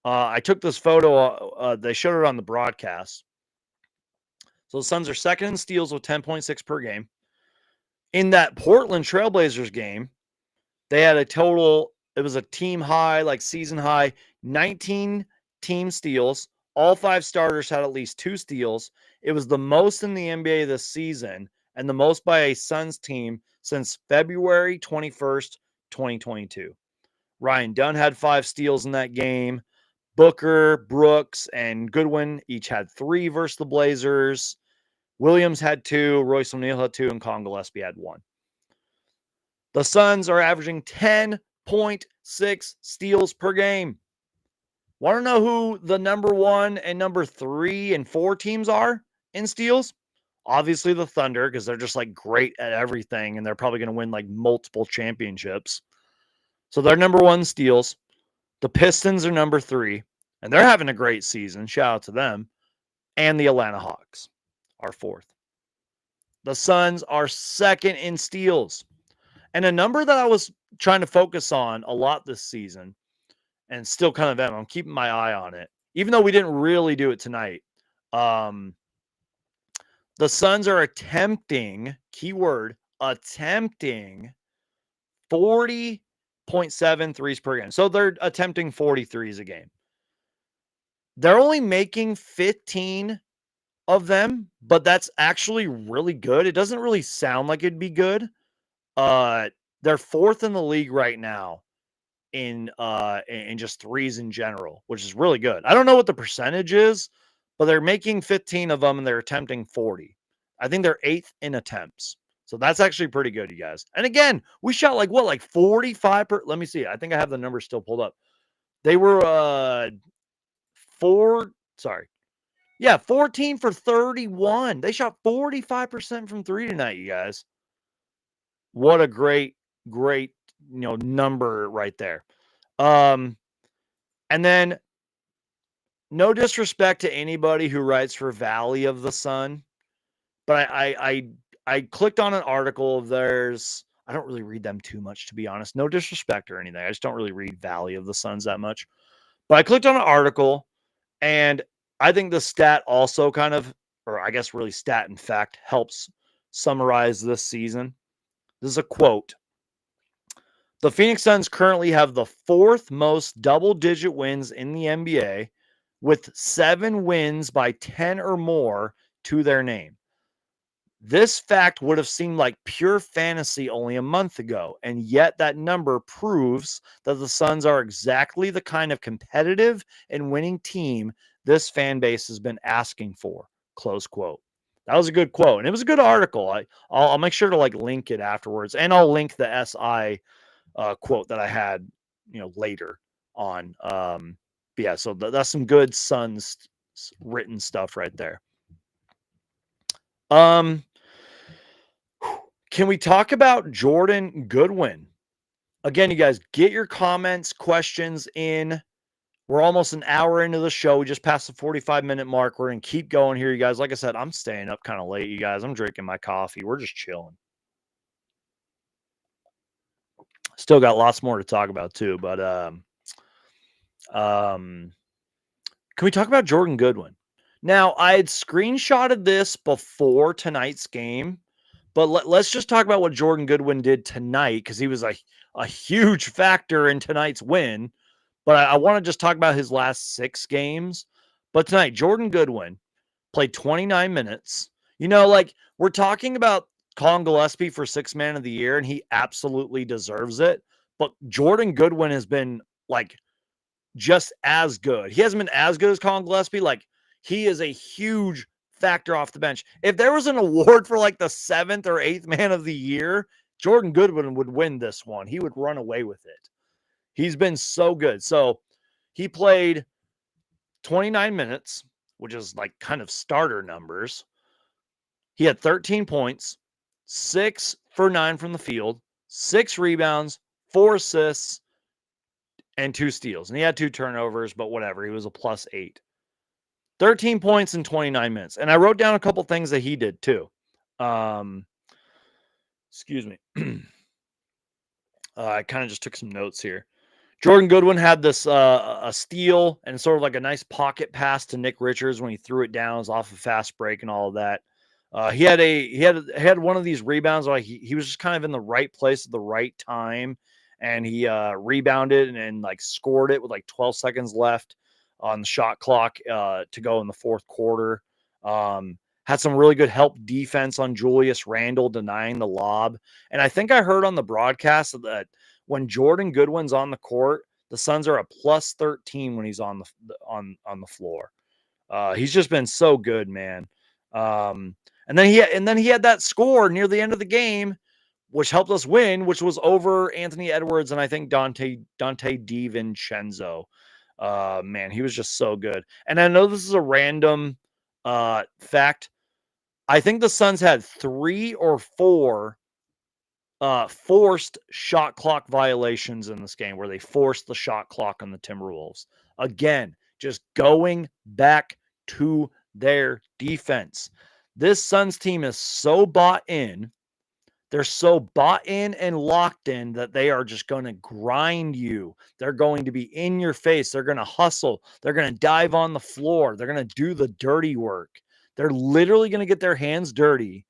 I took this photo. They showed it on the broadcast. So the Suns are second in steals with 10.6 per game. In that Portland Trailblazers game, they had a total, it was a team high, like season high, 19 team steals. All 5 starters had at least 2 steals. It was the most in the NBA this season and the most by a Suns team since February 21st, 2022. Ryan Dunn had 5 steals in that game. Booker, Brooks, and Goodwin each had 3 versus the Blazers. Williams had 2, Royce O'Neal had 2, and Colin Gillespie had 1. The Suns are averaging 10.6 steals per game. Want to know who the number 1 and number 3 and 4 teams are in steals? Obviously the Thunder, because they're just like great at everything, and they're probably going to win like multiple championships. So they're number 1 steals. The Pistons are number 3, and they're having a great season. Shout out to them. And the Atlanta Hawks are 4th. The Suns are second in steals. And a number that I was trying to focus on a lot this season, and still kind of am, I'm keeping my eye on it, even though we didn't really do it tonight. The Suns are attempting, keyword, attempting 40.7 threes per game. So they're attempting 40 threes a game. They're only making 15 of them, but that's actually really good. It doesn't really sound like it'd be good. They're 4th in the league right now in just threes in general, which is really good. I don't know what the percentage is, but they're making 15 of them and they're attempting 40. I think they're 8th in attempts. So that's actually pretty good, you guys. And again, we shot like 45 per, let me see. I think I have the numbers still pulled up. They were 14 for 31. They shot 45% from 3 tonight, you guys. What a great number right there. And then no disrespect to anybody who writes for Valley of the Sun, but I clicked on an article of theirs. I don't really read them too much, to be honest. No disrespect or anything. I just don't really read Valley of the Suns that much. But I clicked on an article, and I think the stat also kind of, or I guess really stat in fact, helps summarize this season. This is a quote. The Phoenix Suns currently have the 4th most double-digit wins in the NBA, with 7 wins by 10 or more to their name. This fact would have seemed like pure fantasy only a month ago, and yet that number proves that the Suns are exactly the kind of competitive and winning team this fan base has been asking for. Close quote. That was a good quote, and it was a good article. I'll make sure to like link it afterwards, and I'll link the SI quote that I had, later on. But yeah, so that's some good Suns written stuff right there. Can we talk about Jordan Goodwin? Again, you guys, get your comments, questions in. We're almost an hour into the show. We just passed the 45-minute mark. We're going to keep going here, you guys. Like I said, I'm staying up kind of late, you guys. I'm drinking my coffee. We're just chilling. Still got lots more to talk about too, but Can we talk about Jordan Goodwin? Now, I had screenshotted this before tonight's game, but let's just talk about what Jordan Goodwin did tonight because he was a huge factor in tonight's win. But I want to just talk about his last 6 games. But tonight, Jordan Goodwin played 29 minutes. You know, like we're talking about Colin Gillespie for 6th man of the year, and he absolutely deserves it. But Jordan Goodwin has been like just as good. He hasn't been as good as Colin Gillespie. Like he is a huge factor off the bench. If there was an award for like the 7th or 8th man of the year, Jordan Goodwin would win this one. He would run away with it. He's been so good. So he played 29 minutes, which is like kind of starter numbers. He had 13 points, 6 for 9 from the field, 6 rebounds, 4 assists, and 2 steals. And he had 2 turnovers, but whatever. He was a +8. 13 points in 29 minutes. And I wrote down a couple things that he did too. Excuse me. I kind of just took some notes here. Jordan Goodwin had this a steal and sort of like a nice pocket pass to Nick Richards when he threw it down. It was off a fast break and all of that. He had one of these rebounds. Like he was just kind of in the right place at the right time, and he rebounded and like scored it with like 12 seconds left on the shot clock to go in the 4th quarter. Had some really good help defense on Julius Randle denying the lob. And I think I heard on the broadcast that when Jordan Goodwin's on the court, the Suns are a +13 when he's on the floor. He's just been so good, man. And then he had that score near the end of the game, which helped us win, which was over Anthony Edwards and I think Dante DiVincenzo. Man, he was just so good. And I know this is a random fact. I think the Suns had 3 or 4 forced shot clock violations in this game where they forced the shot clock on the Timberwolves. Again, just going back to their defense. This Suns team is so bought in. They're so bought in and locked in that they are just going to grind you. They're going to be in your face. They're going to hustle. They're going to dive on the floor. They're going to do the dirty work. They're literally going to get their hands dirty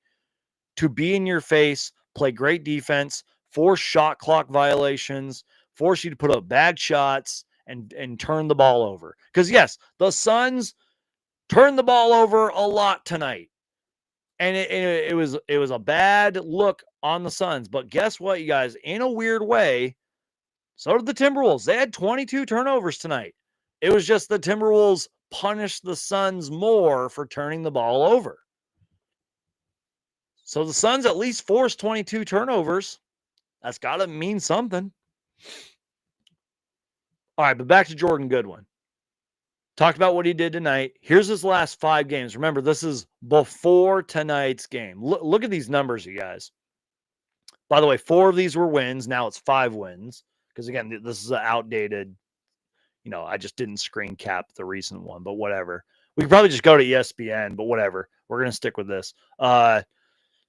to be in your face, play great defense, force shot clock violations, force you to put up bad shots and turn the ball over. Because yes, the Suns turned the ball over a lot tonight. And it was a bad look on the Suns. But guess what, you guys? In a weird way, so did the Timberwolves. They had 22 turnovers tonight. It was just the Timberwolves punished the Suns more for turning the ball over. So the Suns at least forced 22 turnovers. That's got to mean something. All right, but back to Jordan Goodwin. Talked about what he did tonight. Here's his last 5 games. Remember, this is before tonight's game. Look at these numbers, you guys. By the way, 4 of these were wins. Now it's 5 wins. Because, again, this is an outdated, I just didn't screen cap the recent one, but whatever. We could probably just go to ESPN, but whatever. We're going to stick with this.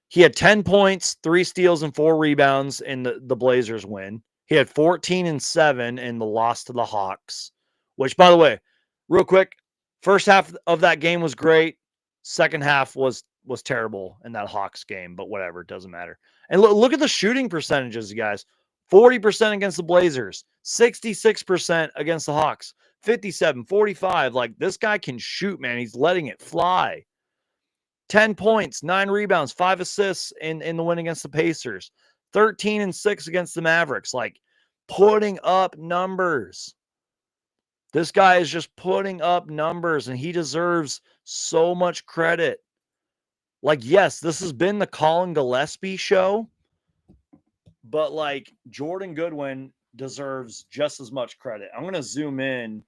He had 10 points, 3 steals, and 4 rebounds in the Blazers win. He had 14 and 7 in the loss to the Hawks, which, by the way, real quick, first half of that game was great. Second half was terrible in that Hawks game, but whatever, it doesn't matter. And look at the shooting percentages, you guys. 40% against the Blazers, 66% against the Hawks, 57, 45. Like, this guy can shoot, man. He's letting it fly. 10 points, 9 rebounds, 5 assists in the win against the Pacers. 13 and 6 against the Mavericks. Like, putting up numbers. This guy is just putting up numbers, and he deserves so much credit. Like, yes, this has been the Colin Gillespie show, but, like, Jordan Goodwin deserves just as much credit. I'm going to zoom in.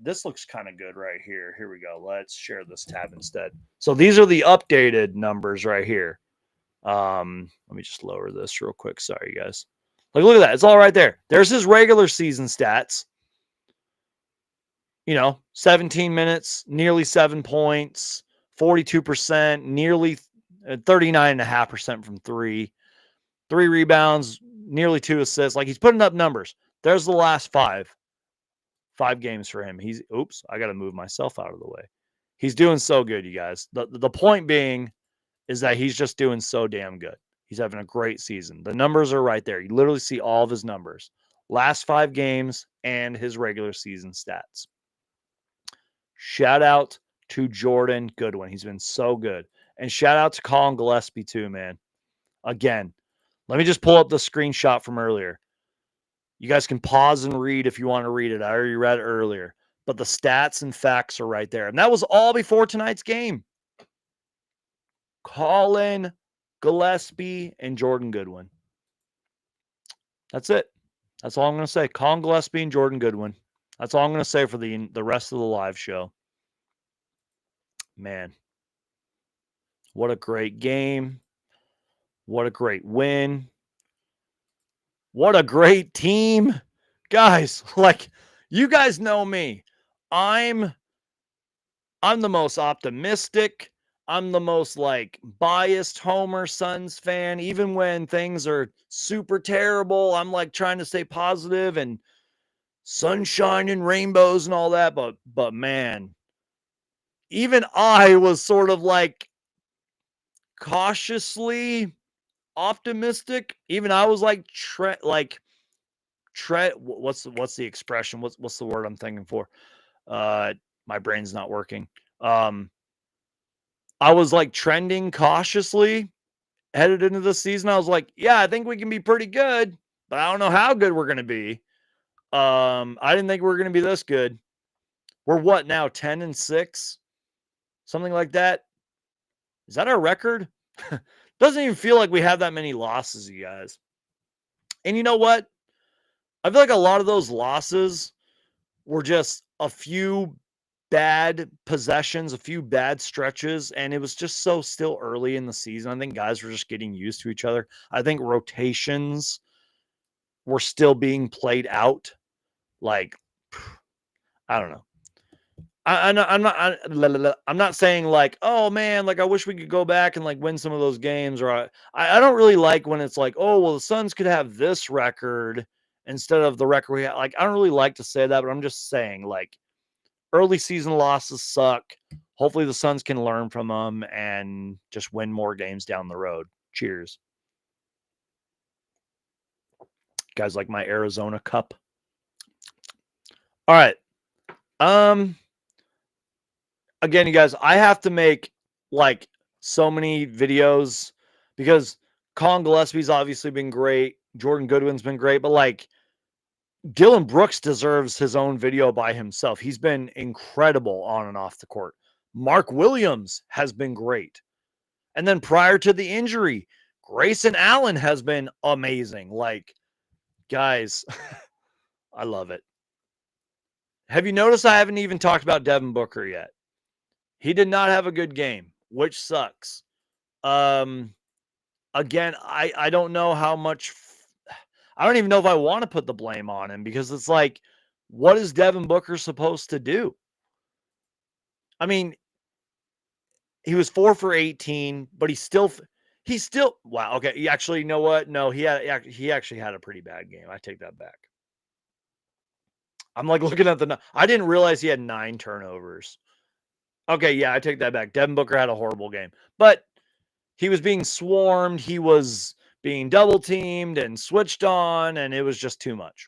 This looks kind of good right here. Here we go. Let's share this tab instead. So these are the updated numbers right here. Let me just lower this real quick. Sorry, guys. Like, look at that. It's all right there. There's his regular season stats. 17 minutes, nearly 7 points, 42%, nearly 39.5% from 3, 3 rebounds, nearly 2 assists. Like, he's putting up numbers. There's the last 5. 5 games for him. Oops, I got to move myself out of the way. He's doing so good, you guys. The point being is that he's just doing so damn good. He's having a great season. The numbers are right there. You literally see all of his numbers. Last 5 games and his regular season stats. Shout out to Jordan Goodwin. He's been so good. And shout out to Collin Gillespie too, man. Again, let me just pull up the screenshot from earlier. You guys can pause and read if you want to read it. I already read it earlier. But the stats and facts are right there. And that was all before tonight's game. Collin Gillespie and Jordan Goodwin. That's it. That's all I'm going to say. Collin Gillespie and Jordan Goodwin. That's all I'm going to say for the rest of the live show. Man, what a great game. What a great win. What a great team. Guys, like, you guys know me. I'm the most optimistic. I'm the most like biased Homer Suns fan. Even when things are super terrible, I'm like trying to stay positive and sunshine and rainbows and all that. But man, even I was sort of like cautiously optimistic. Even I was like what's the expression? What's the word I'm thinking for? My brain's not working. I was like trending cautiously headed into the season. I was like, yeah, I think we can be pretty good, but I don't know how good we're going to be. I didn't think we were going to be this good. We're what now? 10-6, something like that. Is that our record? Doesn't even feel like we have that many losses, you guys. And you know what? I feel like a lot of those losses were just a few bad possessions, a few bad stretches, and it was just so still early in the season. I think guys were just getting used to each other. I think rotations were still being played out. Like, I don't know. I'm not saying like, oh man, like I wish we could go back and like win some of those games, or I don't really like when it's like, oh well, the Suns could have this record instead of the record we had. Like, I don't really like to say that, but I'm just saying like early season losses suck. Hopefully the Suns can learn from them and just win more games down the road. Cheers. Guys like my Arizona cup. All right. Again, you guys, I have to make like so many videos because Collin Gillespie's obviously been great. Jordan Goodwin's been great, but like Dylan Brooks deserves his own video by himself. He's been incredible on and off the court. Mark Williams has been great. And then prior to the injury, Grayson Allen has been amazing. Like, guys, I love it. Have you noticed I haven't even talked about Devin Booker yet? He did not have a good game, which sucks. Again, I don't know how much. I don't even know if I want to put the blame on him because it's like, what is Devin Booker supposed to do? I mean, he was 4 for 18, but he's still wow. Okay, you know what? No, he actually had a pretty bad game. I take that back. I'm like looking at I didn't realize he had 9 turnovers. Okay, yeah, I take that back. Devin Booker had a horrible game, but he was being swarmed. He was being double teamed and switched on, and it was just too much.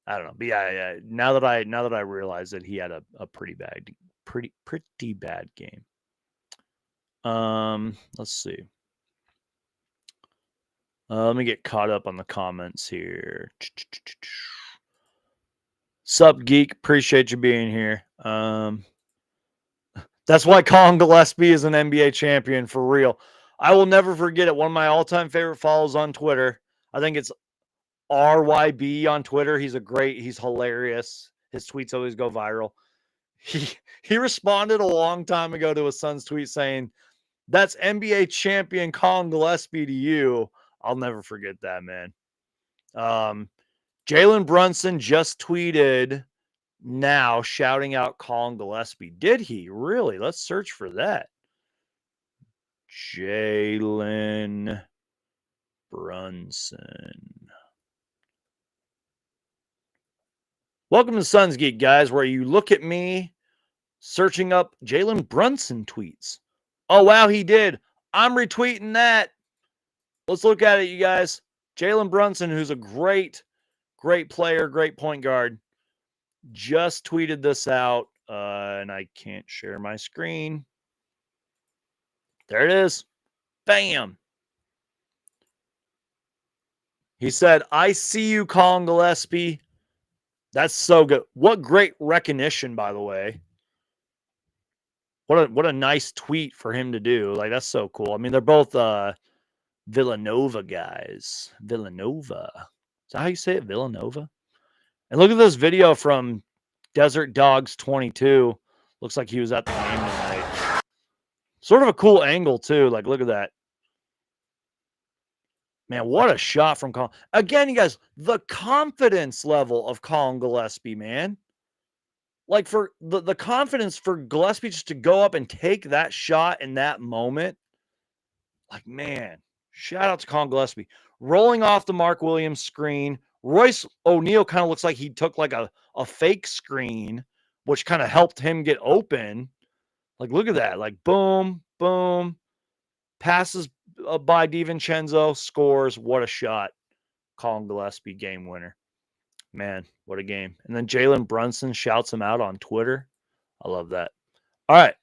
I don't know, but yeah. Now that I realize that he had a pretty bad game. Let's see. Let me get caught up on the comments here. Sup, geek? Appreciate you being here. That's why Collin Gillespie is an NBA champion for real. I will never forget it. One of my all-time favorite follows on Twitter. I think it's RYB on Twitter. He's hilarious. His tweets always go viral. He responded a long time ago to a Suns tweet saying, "That's NBA champion Collin Gillespie to you." I'll never forget that, man. Jalen Brunson just tweeted now shouting out Collin Gillespie. Did he really? Let's search for that. Jalen Brunson. Welcome to Suns Geek, guys, where you look at me searching up Jalen Brunson tweets. Oh, wow, he did. I'm retweeting that. Let's look at it, you guys. Jalen Brunson, who's a great player, great point guard, just tweeted this out, and I can't share my screen. There it is. Bam. He said, I see you, Collin Gillespie. That's so good. What great recognition, by the way. What a nice tweet for him to do. Like, that's so cool. I mean, they're both Villanova guys. Villanova. Is that how you say it? Villanova? And look at this video from Desert Dogs 22. Looks like he was at the game tonight. Sort of a cool angle, too. Like, look at that. Man, what a shot from Collin. Again, you guys, the confidence level of Collin Gillespie, man. Like, for the confidence for Gillespie just to go up and take that shot in that moment. Like, man, shout out to Collin Gillespie. Rolling off the Mark Williams screen. Royce O'Neal kind of looks like he took like a fake screen, which kind of helped him get open. Like, look at that. Like, boom, boom. Passes by DiVincenzo, scores. What a shot. Collin Gillespie, game winner. Man, what a game. And then Jalen Brunson shouts him out on Twitter. I love that. All right.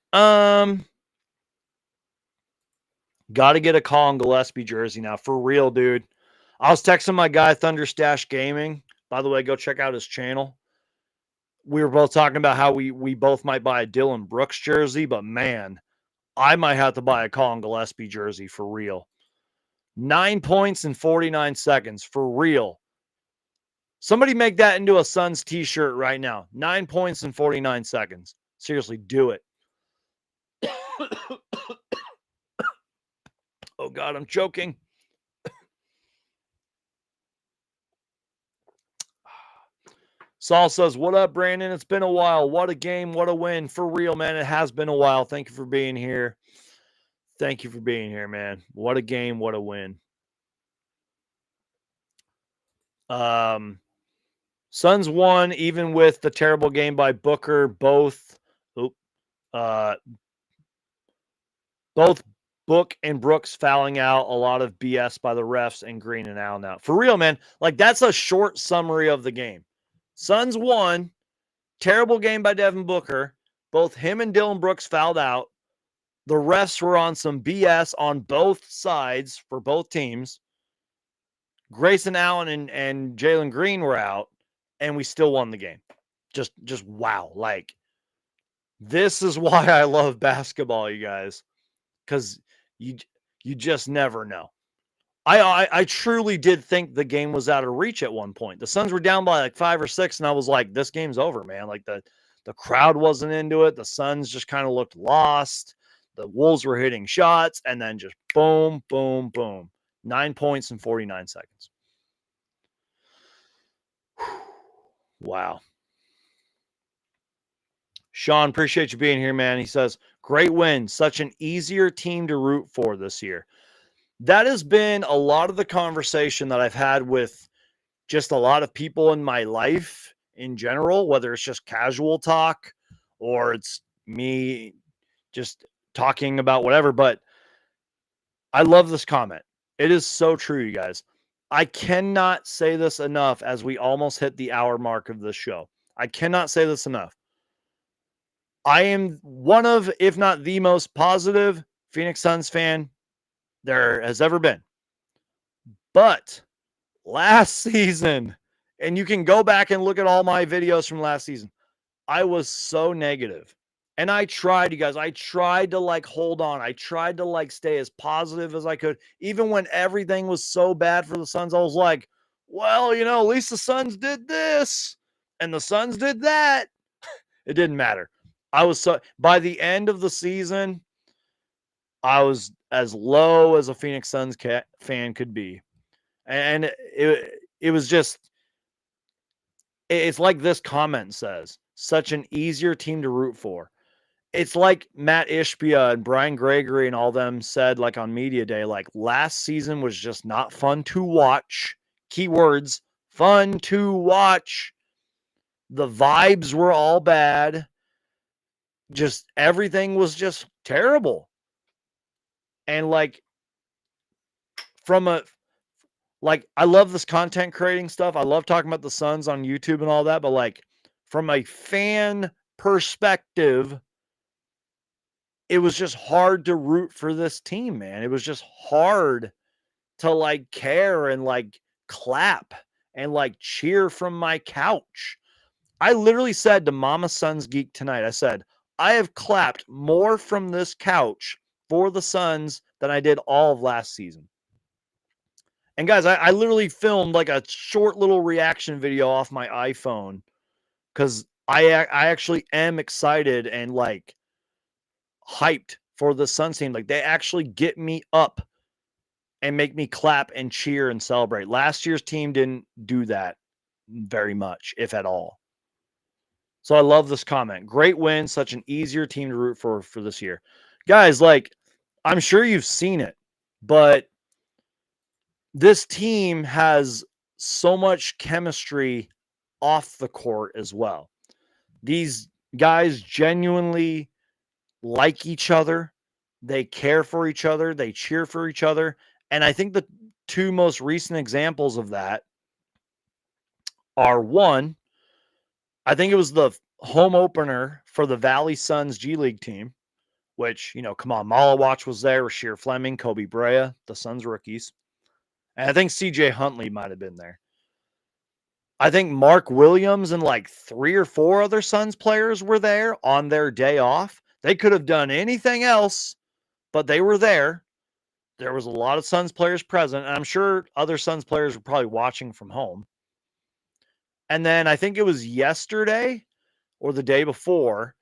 Got to get a Collin Gillespie jersey now. For real, dude. I was texting my guy, Thunderstash Gaming. By the way, go check out his channel. We were both talking about how we both might buy a Dylan Brooks jersey, but man, I might have to buy a Collin Gillespie jersey for real. 9 points in 49 seconds for real. Somebody make that into a Suns t-shirt right now. 9 points in 49 seconds. Seriously, do it. Oh, God, I'm choking. Saul says, what up, Brandon? It's been a while. What a game. What a win. For real, man. It has been a while. Thank you for being here. Thank you for being here, man. What a game. What a win. Suns won, even with the terrible game by Booker. Both Book and Brooks fouling out, a lot of BS by the refs, and Green and Allen out. For real, man. Like, that's a short summary of the game. Suns won. Terrible game by Devin Booker. Both him and Dylan Brooks fouled out. The refs were on some BS on both sides for both teams. Grayson Allen and Jalen Green were out, and we still won the game. Just wow. Like, this is why I love basketball, you guys, because you just never know. I truly did think the game was out of reach at one point. The Suns were down by like 5 or 6, and I was like, this game's over, man. Like, the crowd wasn't into it. The Suns just kind of looked lost. The Wolves were hitting shots, and then just boom, boom, boom. 9 points in 49 seconds. Wow. Sean, appreciate you being here, man. He says, great win. Such an easier team to root for this year. That has been a lot of the conversation that I've had with just a lot of people in my life in general, whether it's just casual talk or it's me just talking about whatever. But I love this comment. It is so true, you guys. I cannot say this enough as we almost hit the hour mark of this show. I cannot say this enough. I am one of, if not the most positive Phoenix Suns fan there has ever been. But last season, and you can go back and look at all my videos from last season, I was so negative. And I tried, you guys, I tried to like hold on. I tried to like stay as positive as I could. Even when everything was so bad for the Suns, I was like, well, you know, at least the Suns did this and the Suns did that. It didn't matter. I was so, by the end of the season, I was as low as a Phoenix Suns fan could be. And it was just, it's like this comment says, such an easier team to root for. It's like Matt Ishbia and Brian Gregory and all them said, like on Media Day, like last season was just not fun to watch. Keywords, fun to watch. The vibes were all bad. Just everything was just terrible. And like I love this content creating stuff. I love talking about the Suns on YouTube and all that, but like from a fan perspective, it was just hard to root for this team, man. It was just hard to like care and like clap and like cheer from my couch. I literally said to Mama Suns Geek tonight, I said, I have clapped more from this couch for the Suns than I did all of last season. And guys, I literally filmed like a short little reaction video off my iPhone because I actually am excited and like hyped for the Suns team. Like they actually get me up and make me clap and cheer and celebrate. Last year's team didn't do that very much, if at all. So I love this comment. Great win, such an easier team to root for this year. Guys, like I'm sure you've seen it, but this team has so much chemistry off the court as well. These guys genuinely like each other. They care for each other. They cheer for each other. And I think the two most recent examples of that are one, I think it was the home opener for the Valley Suns G League team, which, you know, come on, Malawatch was there, Rasheer Fleming, Kobe Brea, the Suns rookies. And I think CJ Huntley might have been there. I think Mark Williams and like 3 or 4 other Suns players were there on their day off. They could have done anything else, but they were there. There was a lot of Suns players present, and I'm sure other Suns players were probably watching from home. And then I think it was yesterday or the day before,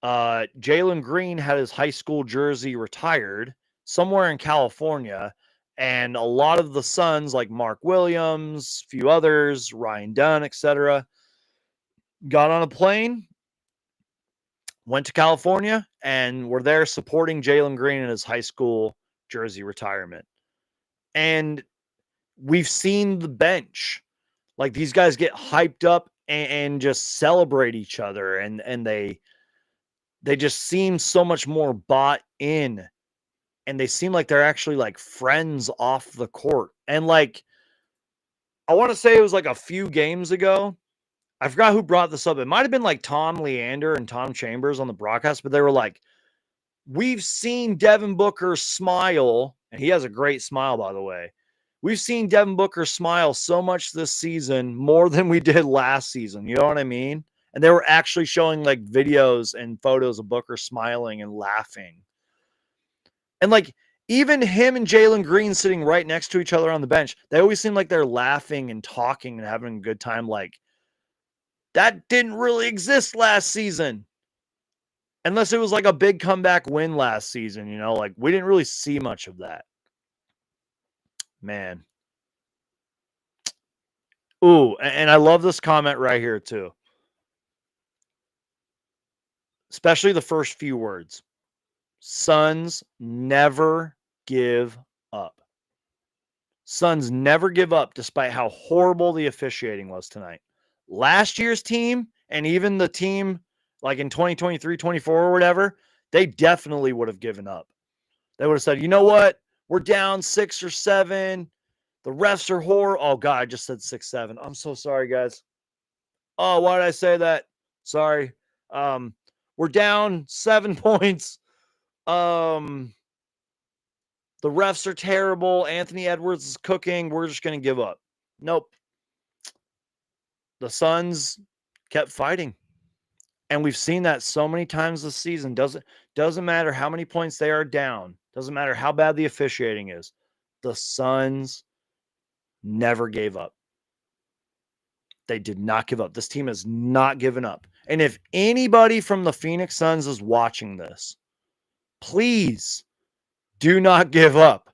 Jalen Green had his high school jersey retired somewhere in California. And a lot of the Suns, like Mark Williams, a few others, Ryan Dunn, etc., got on a plane, went to California, and were there supporting Jalen Green in his high school jersey retirement. And we've seen the bench. Like these guys get hyped up and just celebrate each other. And they just seem so much more bought in. And they seem like they're actually like friends off the court. And like, I want to say it was like a few games ago. I forgot who brought this up. It might have been like Tom Leander and Tom Chambers on the broadcast, but they were like, we've seen Devin Booker smile, and he has a great smile, by the way. We've seen Devin Booker smile so much this season, more than we did last season. You know what I mean? And they were actually showing like videos and photos of Booker smiling and laughing. And like even him and Jalen Green sitting right next to each other on the bench, they always seem like they're laughing and talking and having a good time. Like that didn't really exist last season. Unless it was like a big comeback win last season, you know, like we didn't really see much of that. Man. Ooh, and I love this comment right here too. Especially the first few words. Suns never give up. Suns never give up despite how horrible the officiating was tonight. Last year's team and even the team like in 2023, 24 or whatever, they definitely would have given up. They would have said, you know what? We're down 6 or 7. The refs are horrible. Oh, God, I just said 6-7. I'm so sorry, guys. Oh, why did I say that? Sorry. We're down 7 points. The refs are terrible. Anthony Edwards is cooking. We're just going to give up. Nope. The Suns kept fighting. And we've seen that so many times this season. Doesn't matter how many points they are down. Doesn't matter how bad the officiating is. The Suns never gave up. They did not give up. This team has not given up. And if anybody from the Phoenix Suns is watching this, please do not give up.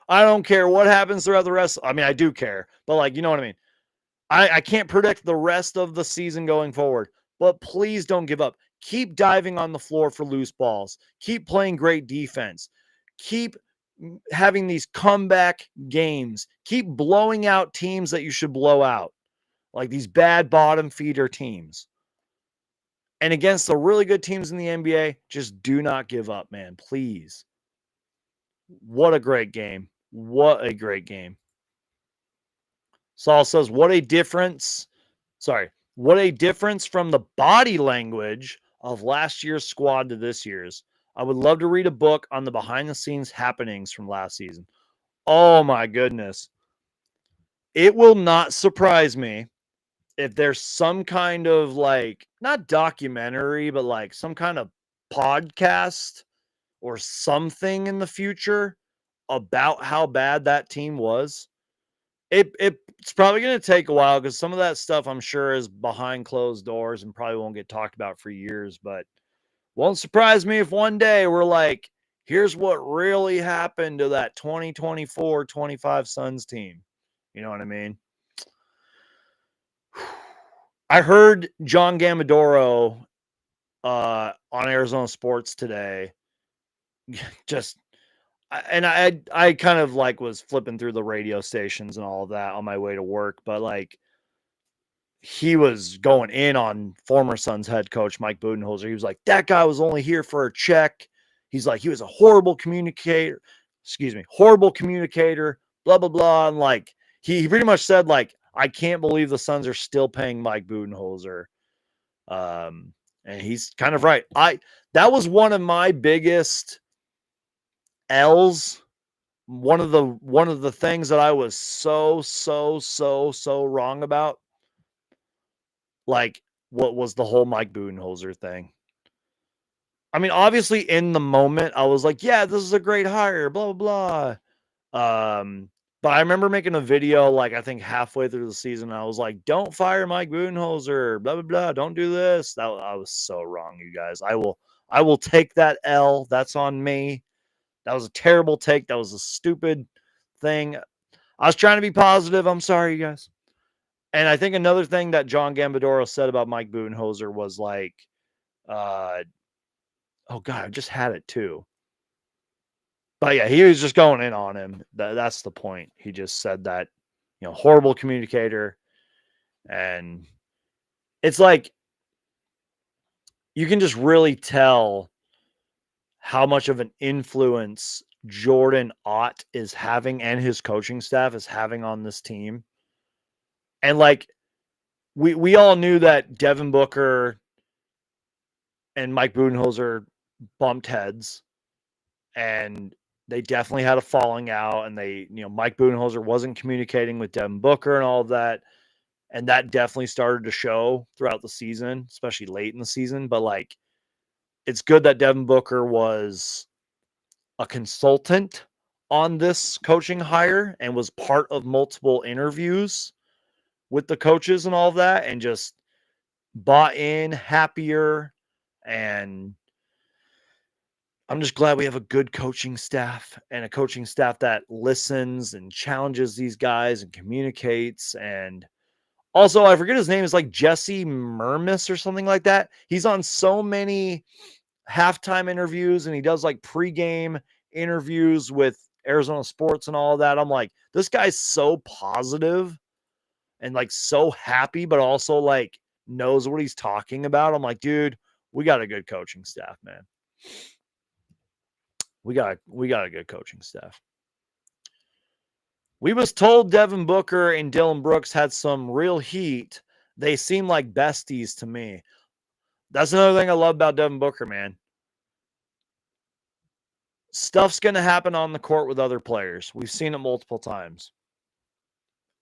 I don't care what happens throughout the rest. I mean, I do care, but like, you know what I mean? I can't predict the rest of the season going forward, but please don't give up. Keep diving on the floor for loose balls. Keep playing great defense. Keep having these comeback games. Keep blowing out teams that you should blow out. like these bad bottom feeder teams. And against the really good teams in the NBA, just do not give up, man. Please. What a great game. What a great game. Saul says, what a difference. What a difference from the body language of last year's squad to this year's. I would love to read a book on the behind the scenes happenings from last season. Oh my goodness. It will not surprise me if there's some kind of like, not documentary, but like some kind of podcast or something in the future about how bad that team was. It's probably going to take a while because some of that stuff I'm sure is behind closed doors and probably won't get talked about for years, but won't surprise me if one day we're like, here's what really happened to that 2024-25 Suns team. You know what I mean? I heard John Gamadoro on Arizona Sports today. Just, and I kind of like was flipping through the radio stations and all of that on my way to work, but like he was going in on former Suns head coach Mike Budenholzer. He was like, that guy was only here for a check. He's like, he was a horrible communicator, blah, blah, blah. And like, he pretty much said, like, I can't believe the Suns are still paying Mike Budenholzer. And he's kind of right. That was one of my biggest L's. One of the things that I was so wrong about. Like, what was the whole Mike Budenholzer thing? I mean, obviously in the moment, I was like, yeah, this is a great hire, blah, blah, blah. But I remember making a video, like, I think halfway through the season, I was like, don't fire Mike Budenholzer, blah, blah, blah. Don't do this. I was so wrong, you guys. I will take that L. That's on me. That was a terrible take. That was a stupid thing. I was trying to be positive. I'm sorry, you guys. And I think another thing that John Gambadoro said about Mike Budenholzer was like, oh God, I just had it too. But yeah, he was just going in on him. That's the point. He just said that, horrible communicator. And it's like, you can just really tell how much of an influence Jordan Ott is having and his coaching staff is having on this team. And like, we all knew that Devin Booker and Mike Budenholzer bumped heads, and they definitely had a falling out, and Mike Budenholzer wasn't communicating with Devin Booker and all of that. And that definitely started to show throughout the season, especially late in the season. But like, it's good that Devin Booker was a consultant on this coaching hire and was part of multiple interviews with the coaches and all of that, and just bought in, happier. And I'm just glad we have a good coaching staff, and a coaching staff that listens and challenges these guys and communicates. And also, I forget his name, is like Jesse Mermis or something like that. He's on so many halftime interviews, and he does like pregame interviews with Arizona Sports and all of that. I'm like, this guy's so positive and like so happy, but also like knows what he's talking about. I'm like, dude, we got a good coaching staff, man. We got a good coaching staff. We was told Devin Booker and Dylan Brooks had some real heat. They seem like besties to me. That's another thing I love about Devin Booker, man. Stuff's going to happen on the court with other players. We've seen it multiple times.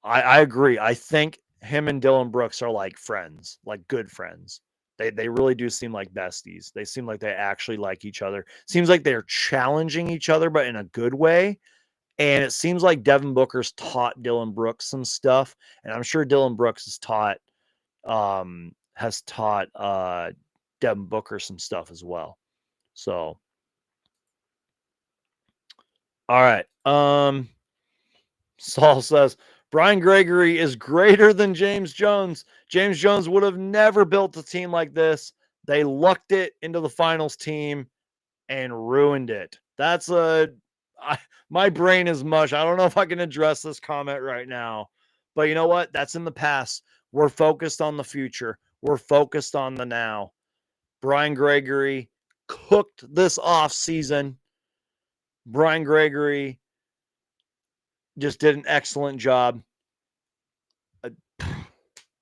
I agree. I think him and Dylan Brooks are like friends, like good friends. They really do seem like besties. They seem like they actually like each other. Seems like they're challenging each other, but in a good way. And it seems like Devin Booker's taught Dylan Brooks some stuff. And I'm sure Dylan Brooks has taught Devin Booker some stuff as well. So, all right. Saul says, Brian Gregory is greater than James Jones. James Jones would have never built a team like this. They lucked it into the finals team and ruined it. That's my brain is mush. I don't know if I can address this comment right now, but you know what? That's in the past. We're focused on the future. We're focused on the now. Brian Gregory cooked this off season. Brian Gregory just did an excellent job.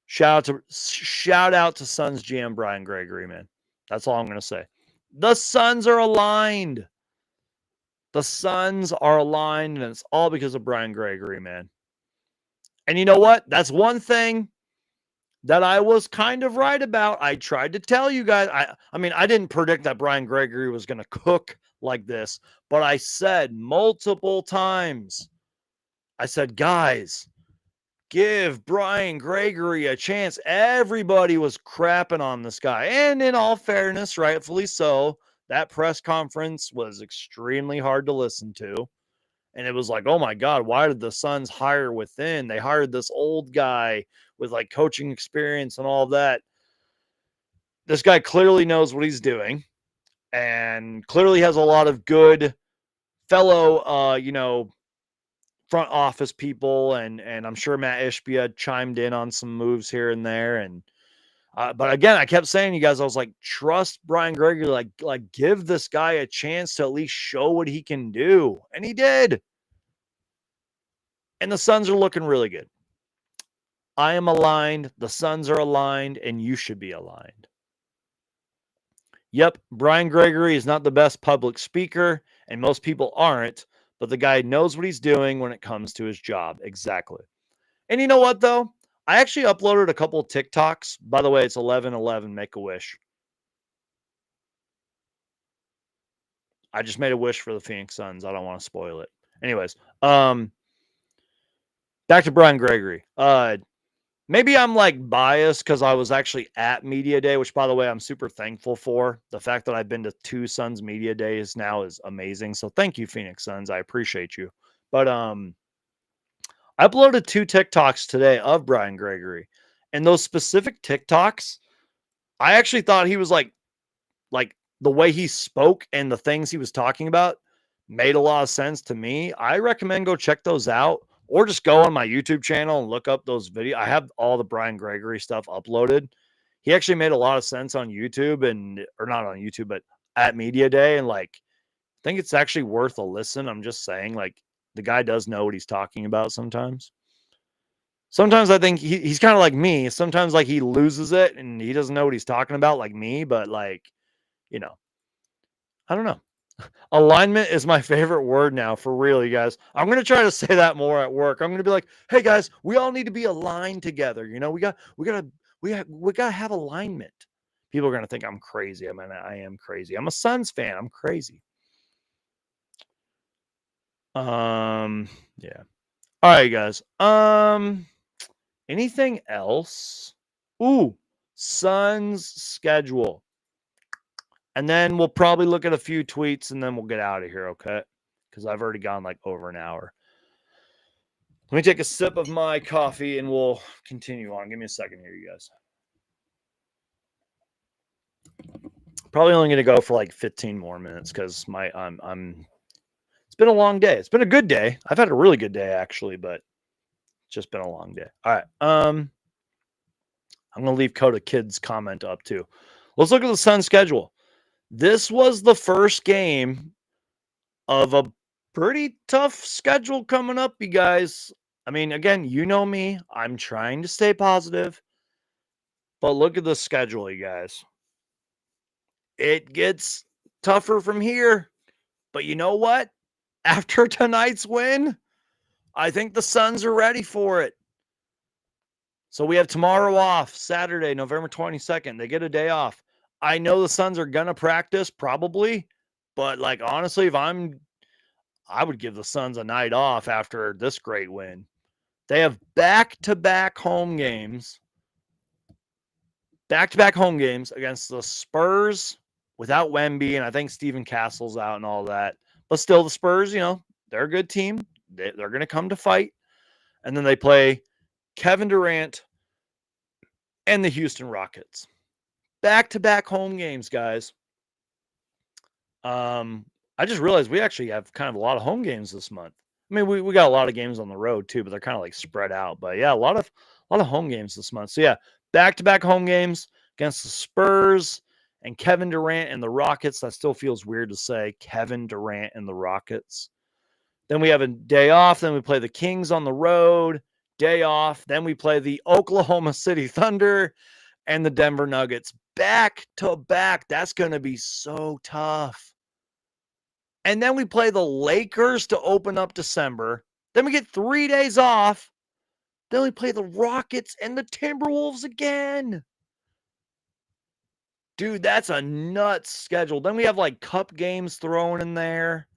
Shout out to Suns GM Brian Gregory, man. That's all I'm going to say. The Suns are aligned. The Suns are aligned, and it's all because of Brian Gregory, man. And you know what? That's one thing that I was kind of right about. I tried to tell you guys. I mean, I didn't predict that Brian Gregory was going to cook like this, but I said multiple times, I said, guys, give Brian Gregory a chance. Everybody was crapping on this guy. And in all fairness, rightfully so, that press conference was extremely hard to listen to. And it was like, oh my God, why did the Suns hire within? They hired this old guy with like coaching experience and all that. This guy clearly knows what he's doing and clearly has a lot of good fellow, front office people. And I'm sure Matt Ishbia chimed in on some moves here and there. And, but again, I kept saying to you guys, I was like, trust Brian Gregory, like give this guy a chance to at least show what he can do. And he did. And the Suns are looking really good. I am aligned. The Suns are aligned, and you should be aligned. Yep, Brian Gregory is not the best public speaker, and most people aren't, but the guy knows what he's doing when it comes to his job. Exactly. And you know what, though? I actually uploaded a couple of TikToks. By the way, it's 11/11, make a wish. I just made a wish for the Phoenix Suns. I don't want to spoil it. Anyways, back to Brian Gregory. Maybe I'm like biased because I was actually at Media Day, which, by the way, I'm super thankful for. The fact that I've been to 2 Suns Media Days now is amazing. So thank you, Phoenix Suns. I appreciate you. But I uploaded 2 TikToks today of Brian Gregory. And those specific TikToks, I actually thought he was like the way he spoke and the things he was talking about made a lot of sense to me. I recommend go check those out. Or just go on my YouTube channel and look up those videos. I have all the Brian Gregory stuff uploaded. He actually made a lot of sense on YouTube or not on YouTube, but at Media Day. And like, I think it's actually worth a listen. I'm just saying, like, the guy does know what he's talking about sometimes. Sometimes I think he's kind of like me. Sometimes like he loses it and he doesn't know what he's talking about like me, but like, I don't know. Alignment is my favorite word now, for real, you guys. I'm going to try to say that more at work. I'm going to be like, hey guys, we all need to be aligned together. We got to have alignment. People are going to think I'm crazy. I mean, I am crazy. I'm a Suns fan. I'm crazy. Yeah. All right, guys. Anything else? Ooh, Suns schedule. And then we'll probably look at a few tweets and then we'll get out of here, okay? Because I've already gone like over an hour. Let me take a sip of my coffee and we'll continue on. Give me a second here, you guys. Probably only going to go for like 15 more minutes because it's been a long day. It's been a good day. I've had a really good day actually, but it's just been a long day. All right. I'm going to leave Coda Kid's comment up too. Let's look at the Suns schedule. This was the first game of a pretty tough schedule coming up, you guys. I mean, again, you know me. I'm trying to stay positive. But look at the schedule, you guys. It gets tougher from here. But you know what? After tonight's win, I think the Suns are ready for it. So we have tomorrow off, Saturday, November 22nd. They get a day off. I know the Suns are going to practice probably, but like honestly, I would give the Suns a night off after this great win. They have back-to-back home games against the Spurs without Wemby, and I think Steven Castle's out and all that. But still, the Spurs, they're a good team. They're going to come to fight. And then they play Kevin Durant and the Houston Rockets. Back-to-back home games, guys. I just realized we actually have kind of a lot of home games this month. I mean, we got a lot of games on the road too, but they're kind of like spread out. But yeah, a lot of A lot of home games this month. So yeah, back-to-back home games against the Spurs and Kevin Durant and the Rockets. That still feels weird to say, Kevin Durant and the Rockets. Then we have a day off. Then we play the Kings on the road, day off. Then we play the Oklahoma City Thunder and the Denver Nuggets back to back. That's going to be so tough. And then we play the Lakers to open up December. Then we get 3 days off. Then we play the Rockets and the Timberwolves again. Dude, that's a nuts schedule. Then we have like cup games thrown in there.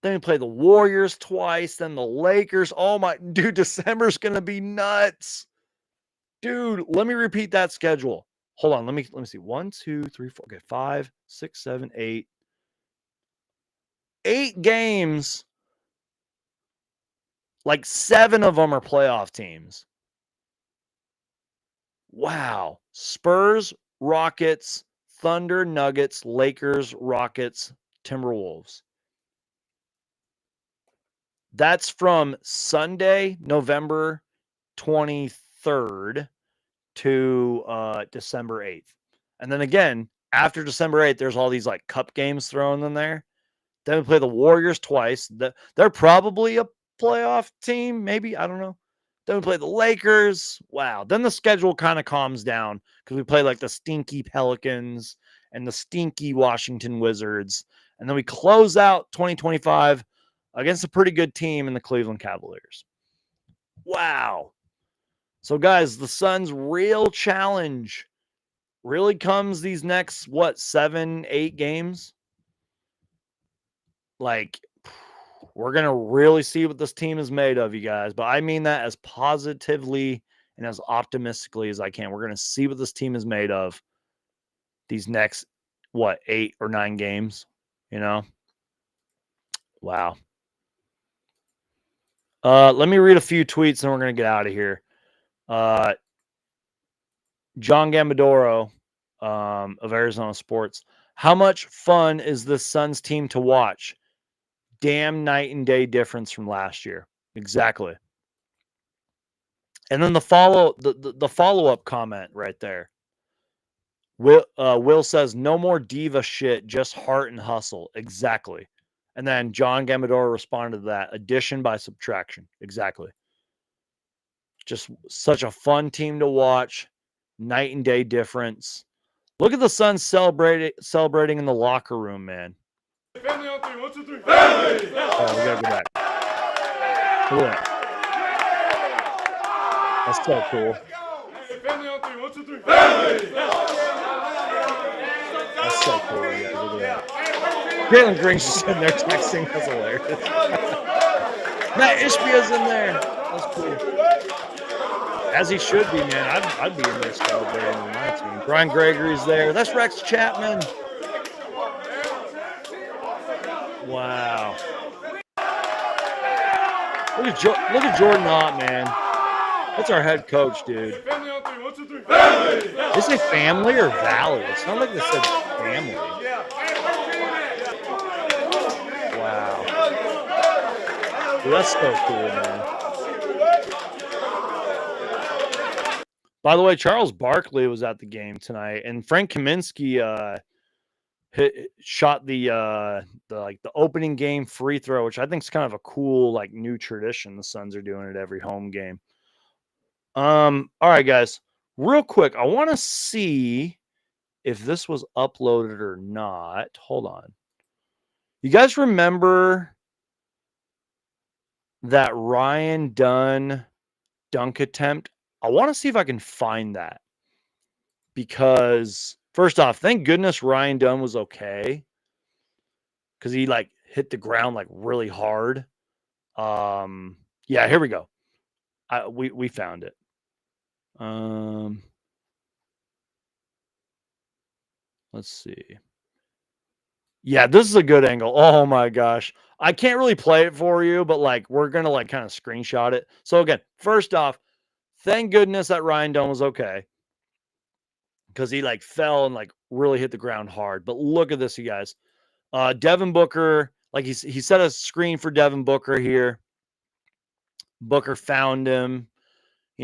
Then we play the Warriors twice, then the Lakers. Oh my, dude, December's going to be nuts. Dude, let me repeat that schedule. Hold on, let me see. 1, 2, 3, 4. Okay, 5, 6, 7, 8. 8 games. Like 7 of them are playoff teams. Wow. Spurs, Rockets, Thunder, Nuggets, Lakers, Rockets, Timberwolves. That's from Sunday, November 23rd to December 8th. And then again, after December 8th, there's all these like cup games thrown in there. Then we play the Warriors twice. They're probably a playoff team, maybe. I don't know. Then we play the Lakers. Wow. Then the schedule kind of calms down because we play like the stinky Pelicans and the stinky Washington Wizards. And then we close out 2025 against a pretty good team in the Cleveland Cavaliers. Wow. So, guys, the Suns' real challenge really comes these next, 7, 8 games? Like, we're going to really see what this team is made of, you guys. But I mean that as positively and as optimistically as I can. We're going to see what this team is made of these next, 8 or 9 games, Wow. Let me read a few tweets and we're going to get out of here. John Gambadoro of Arizona Sports. How much fun is this Suns team to watch? Damn night and day difference from last year. Exactly. And then the follow-up comment right there. Will says, no more diva shit, just heart and hustle. Exactly. And then John Gambadoro responded to that. Addition by subtraction. Exactly. Just such a fun team to watch. Night and day difference. Look at the Suns celebrating in the locker room, man. Family on 3, 1, 2, 3. Family! Oh, we gotta go back. Look at that. That's so cool. Family on 3, 1, 2, 3. Family! That's so cool, guys. Look at that. Jalen Green's just in there texting. That's hilarious. Matt Ishbia's in there. That's cool. As he should be, man. I'd be in there celebrating with my team. Brian Gregory's there. That's Rex Chapman. Wow. Look at Jordan Ott, man. That's our head coach, dude. They say family or Valley? It sounds like they said family. Wow. Dude, that's so cool, man. By the way, Charles Barkley was at the game tonight, and Frank Kaminsky shot the opening game free throw, which I think is kind of a cool new tradition. The Suns are doing it every home game. All right, guys, real quick, I want to see if this was uploaded or not. Hold on. You guys remember that Ryan Dunn dunk attempt? I want to see if I can find that, because first off, thank goodness Ryan Dunn was okay, because he hit the ground really hard. Yeah, here we go. We found it. Let's see. Yeah, this is a good angle. Oh my gosh. I can't really play it for you, but we're going to kind of screenshot it. So again, first off, thank goodness that Ryan Dunn was okay, because he fell and really hit the ground hard. But look at this, you guys. Devin Booker, he set a screen for Devin Booker here. Booker found him.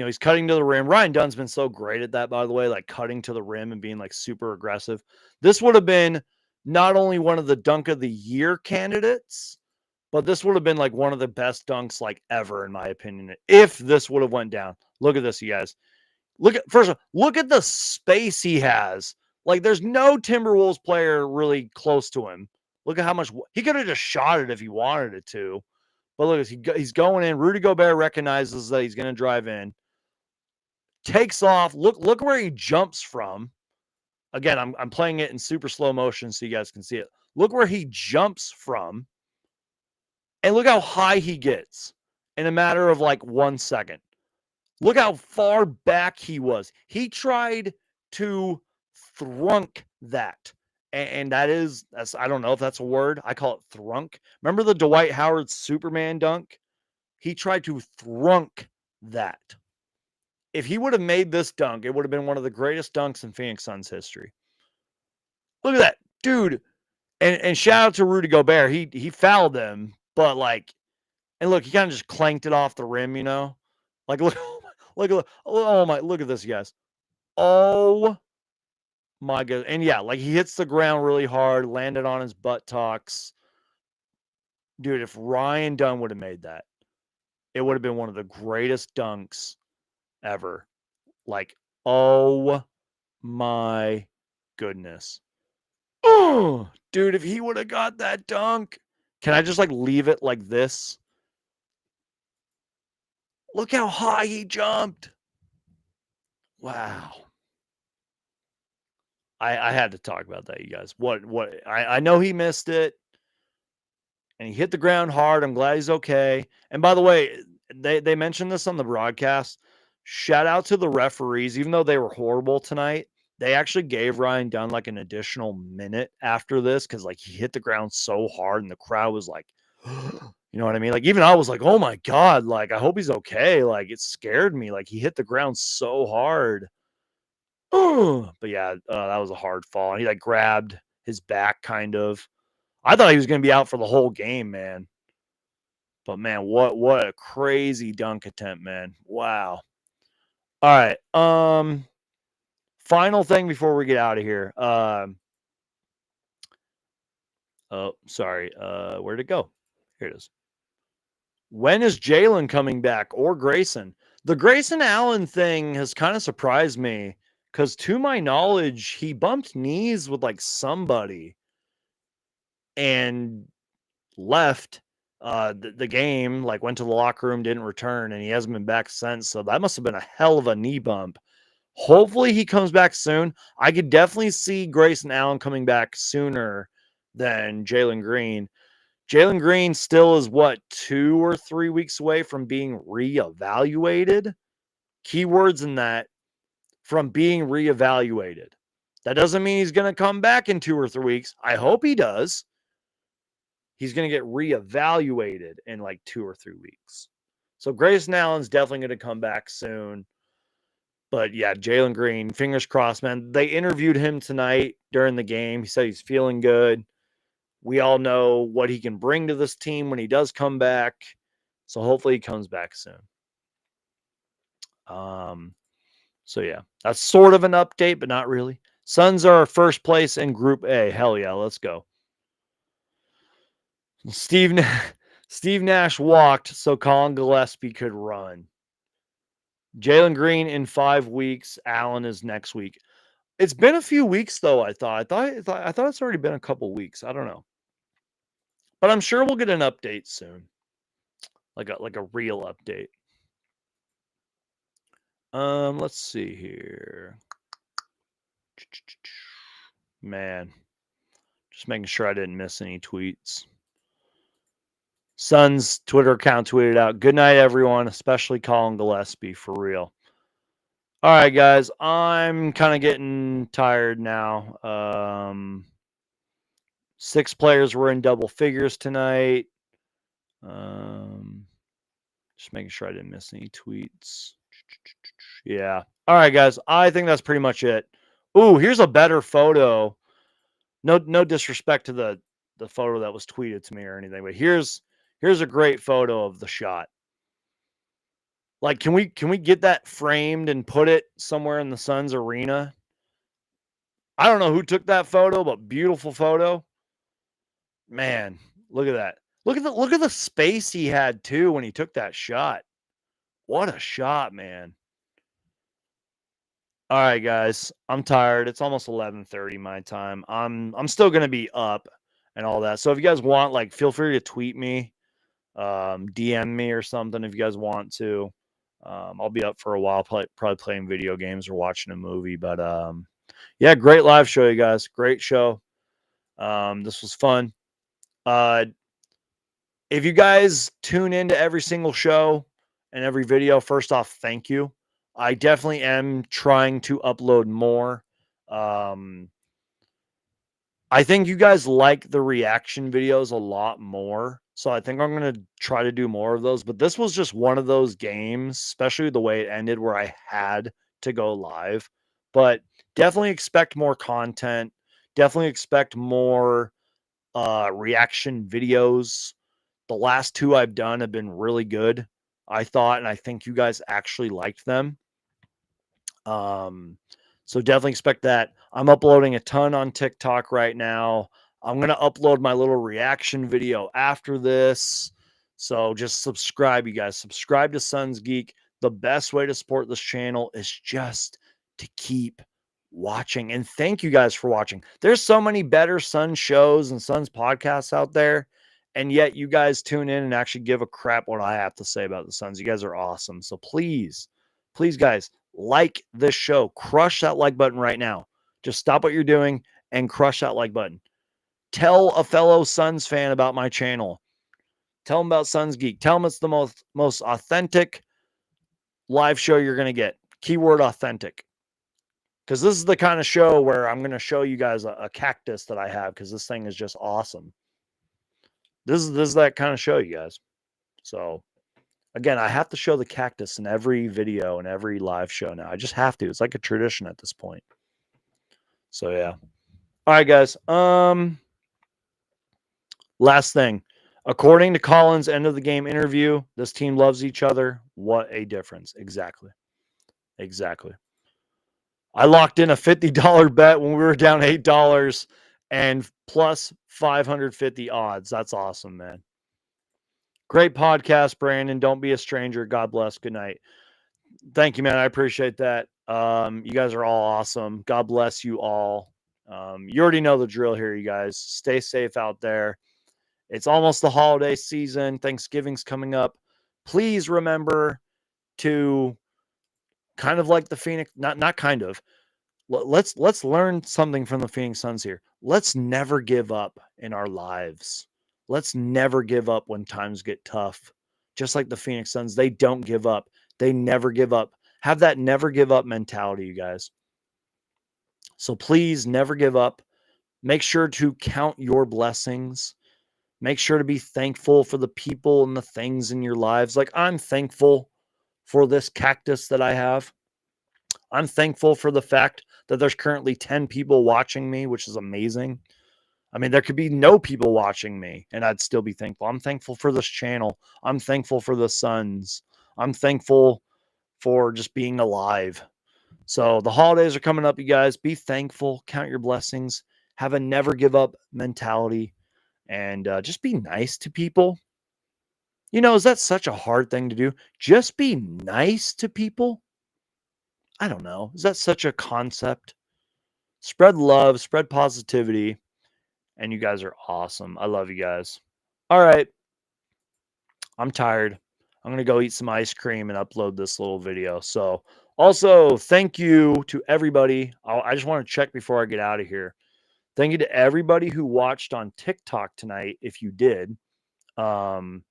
he's cutting to the rim. Ryan Dunn's been so great at that, by the way, like cutting to the rim and being like super aggressive. This would have been not only one of the dunk of the year candidates, but this would have been like one of the best dunks like ever, in my opinion, if this would have went down. Look at this, you guys. First of all, look at the space he has. Like, there's no Timberwolves player really close to him. Look at how much he could have just shot it if he wanted it to. But look, he's going in. Rudy Gobert recognizes that he's going to drive in. Takes off. Look where he jumps from. Again, I'm playing it in super slow motion so you guys can see it. Look where he jumps from. And look how high he gets in a matter of like 1 second. Look how far back he was. He tried to thrunk that. And that's, I don't know if that's a word. I call it thrunk. Remember the Dwight Howard Superman dunk? He tried to thrunk that. If he would have made this dunk, it would have been one of the greatest dunks in Phoenix Suns history. Look at that, dude. And shout out to Rudy Gobert. He fouled them, but like, and look, he kind of just clanked it off the rim, Like, look, look at this, guys. Oh my God. And yeah, like he hits the ground really hard, landed on his buttocks. Dude, if Ryan Dunn would have made that, it would have been one of the greatest dunks ever. Like, oh my goodness. Oh, dude, if he would have got that dunk, can I just like leave it like this? Look how high he jumped. Wow. I had to talk about that, you guys. I know he missed it and he hit the ground hard. I'm glad he's okay. And by the way, they mentioned this on the broadcast. Shout out to the referees, even though they were horrible tonight. They actually gave Ryan Dunn like an additional minute after this because like he hit the ground so hard and the crowd was like, you know what I mean? Like even I was like, oh my God, like I hope he's okay. Like it scared me. Like he hit the ground so hard. But yeah, that was a hard fall. And he like grabbed his back kind of. I thought he was going to be out for the whole game, man. But man, what a crazy dunk attempt, man. Wow. All right. Final thing before we get out of here. Oh, sorry. Where'd it go? Here it is. When is Jalen coming back or Grayson? The Grayson Allen thing has kind of surprised me because, to my knowledge, he bumped knees with like somebody and left the game, like went to the locker room, didn't return, and he hasn't been back since. So that must have been a hell of a knee bump. Hopefully he comes back soon. I could definitely see Grayson Allen coming back sooner than Jalen Green. Jalen Green still is 2 or 3 weeks away from being reevaluated. Keywords in that, from being reevaluated. That doesn't mean he's going to come back in 2 or 3 weeks. I hope he does. He's going to get reevaluated in like 2 or 3 weeks. So Grayson Allen's definitely going to come back soon. But yeah, Jalen Green, fingers crossed, man. They interviewed him tonight during the game. He said he's feeling good. We all know what he can bring to this team when he does come back. So hopefully he comes back soon. So yeah, that's sort of an update, but not really. Suns are first place in Group A. Hell yeah, let's go. Steve Nash walked so Collin Gillespie could run. Jalen Green in 5 weeks. Allen is next week. It's been a few weeks though. I thought it's already been a couple weeks. I don't know, but I'm sure we'll get an update soon, like a real update. Let's see here. Man, just making sure I didn't miss any tweets. Suns Twitter account tweeted out, "Good night, everyone, especially Collin Gillespie, for real." All right, guys, I'm kind of getting tired now. 6 players were in double figures tonight. Just making sure I didn't miss any tweets. Yeah. All right, guys, I think that's pretty much it. Ooh, here's a better photo. No disrespect to the photo that was tweeted to me or anything, but here's a great photo of the shot. Like, can we get that framed and put it somewhere in the Suns arena? I don't know who took that photo, but beautiful photo. Man, look at that. Look at the space he had too when he took that shot. What a shot, man. All right, guys. I'm tired. It's almost 11:30 my time. I'm still going to be up and all that. So if you guys want, like, feel free to tweet me, DM me or something if you guys want to. I'll be up for a while, probably playing video games or watching a movie. But yeah, great live show, you guys. Great show. This was fun. If you guys tune into every single show and every video, first off, thank you. I definitely am trying to upload more. I think you guys like the reaction videos a lot more. So I think I'm going to try to do more of those. But this was just one of those games, especially the way it ended, where I had to go live. But definitely expect more content. Definitely expect more reaction videos. The last two I've done have been really good, I thought, and I think you guys actually liked them. So definitely expect that. I'm uploading a ton on TikTok right now. I'm going to upload my little reaction video after this. So just subscribe, you guys. Subscribe to Suns Geek. The best way to support this channel is just to keep watching. And thank you guys for watching. There's so many better Suns shows and Suns podcasts out there. And yet you guys tune in and actually give a crap what I have to say about the Suns. You guys are awesome. So please, guys, like this show. Crush that like button right now. Just stop what you're doing and crush that like button. Tell a fellow Suns fan about my channel. Tell them about Suns Geek. Tell them it's the most authentic live show you're going to get. Keyword authentic. Because this is the kind of show where I'm going to show you guys a cactus that I have, because this thing is just awesome. This is that kind of show, you guys. So again, I have to show the cactus in every video and every live show now. I just have to. It's like a tradition at this point. So yeah. All right, guys. Last thing. According to Collin's end of the game interview, this team loves each other. What a difference. Exactly. Exactly. I locked in a $50 bet when we were down $8 and plus 550 odds. That's awesome, man. Great podcast, Brandon. Don't be a stranger. God bless. Good night. Thank you, man. I appreciate that. You guys are all awesome. God bless you all. You already know the drill here, you guys. Stay safe out there. It's almost the holiday season. Thanksgiving's coming up. Please remember to kind of like the Phoenix, not kind of. Let's learn something from the Phoenix Suns here. Let's never give up in our lives. Let's never give up when times get tough. Just like the Phoenix Suns, they don't give up. They never give up. Have that never give up mentality, you guys. So please never give up. Make sure to count your blessings. Make sure to be thankful for the people and the things in your lives. Like, I'm thankful for this cactus that I have. I'm thankful for the fact that there's currently 10 people watching me, which is amazing. I mean, there could be no people watching me and I'd still be thankful. I'm thankful for this channel. I'm thankful for the Suns. I'm thankful for just being alive. So the holidays are coming up, you guys. Be thankful, count your blessings, have a never give up mentality, and just be nice to people. You know, is that such a hard thing to do? Just be nice to people. I don't know. Is that such a concept? Spread love, spread positivity, and you guys are awesome. I love you guys. All right. I'm tired. I'm going to go eat some ice cream and upload this little video. So, also, thank you to everybody. I just want to check before I get out of here. Thank you to everybody who watched on TikTok tonight, if you did. I'm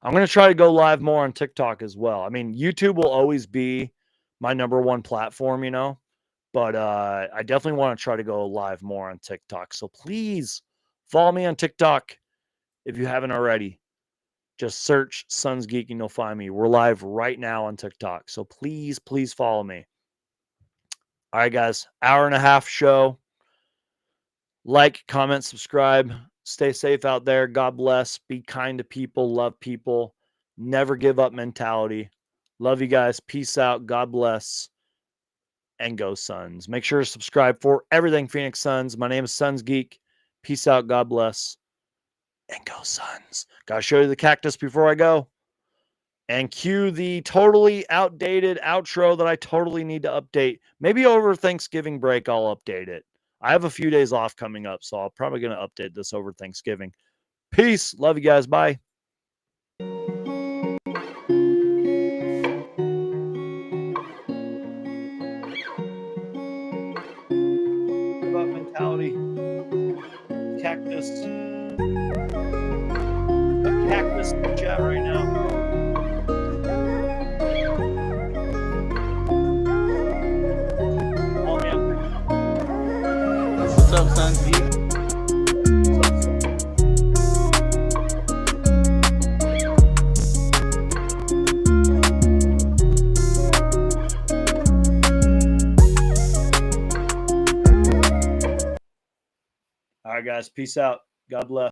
going to try to go live more on TikTok as well. I mean, YouTube will always be my number one platform, you know, but I definitely want to try to go live more on TikTok. So please follow me on TikTok if you haven't already. Just search Suns Geek and you'll find me. We're live right now on TikTok. So please follow me. All right, guys. Hour and a half show. Like, comment, subscribe. Stay safe out there. God bless. Be kind to people. Love people. Never give up mentality. Love you guys. Peace out. God bless. And go Suns. Make sure to subscribe for everything Phoenix Suns. My name is Suns Geek. Peace out. God bless. And go Suns. Gotta show you the cactus before I go. And cue the totally outdated outro that I totally need to update. Maybe over Thanksgiving break, I'll update it. I have a few days off coming up, so I'm probably going to update this over Thanksgiving. Peace. Love you guys. Bye. About mentality. Cactus. A cactus in the chat right now. Oh, man. What's up, Suns Geek? All right, guys. Peace out. God bless.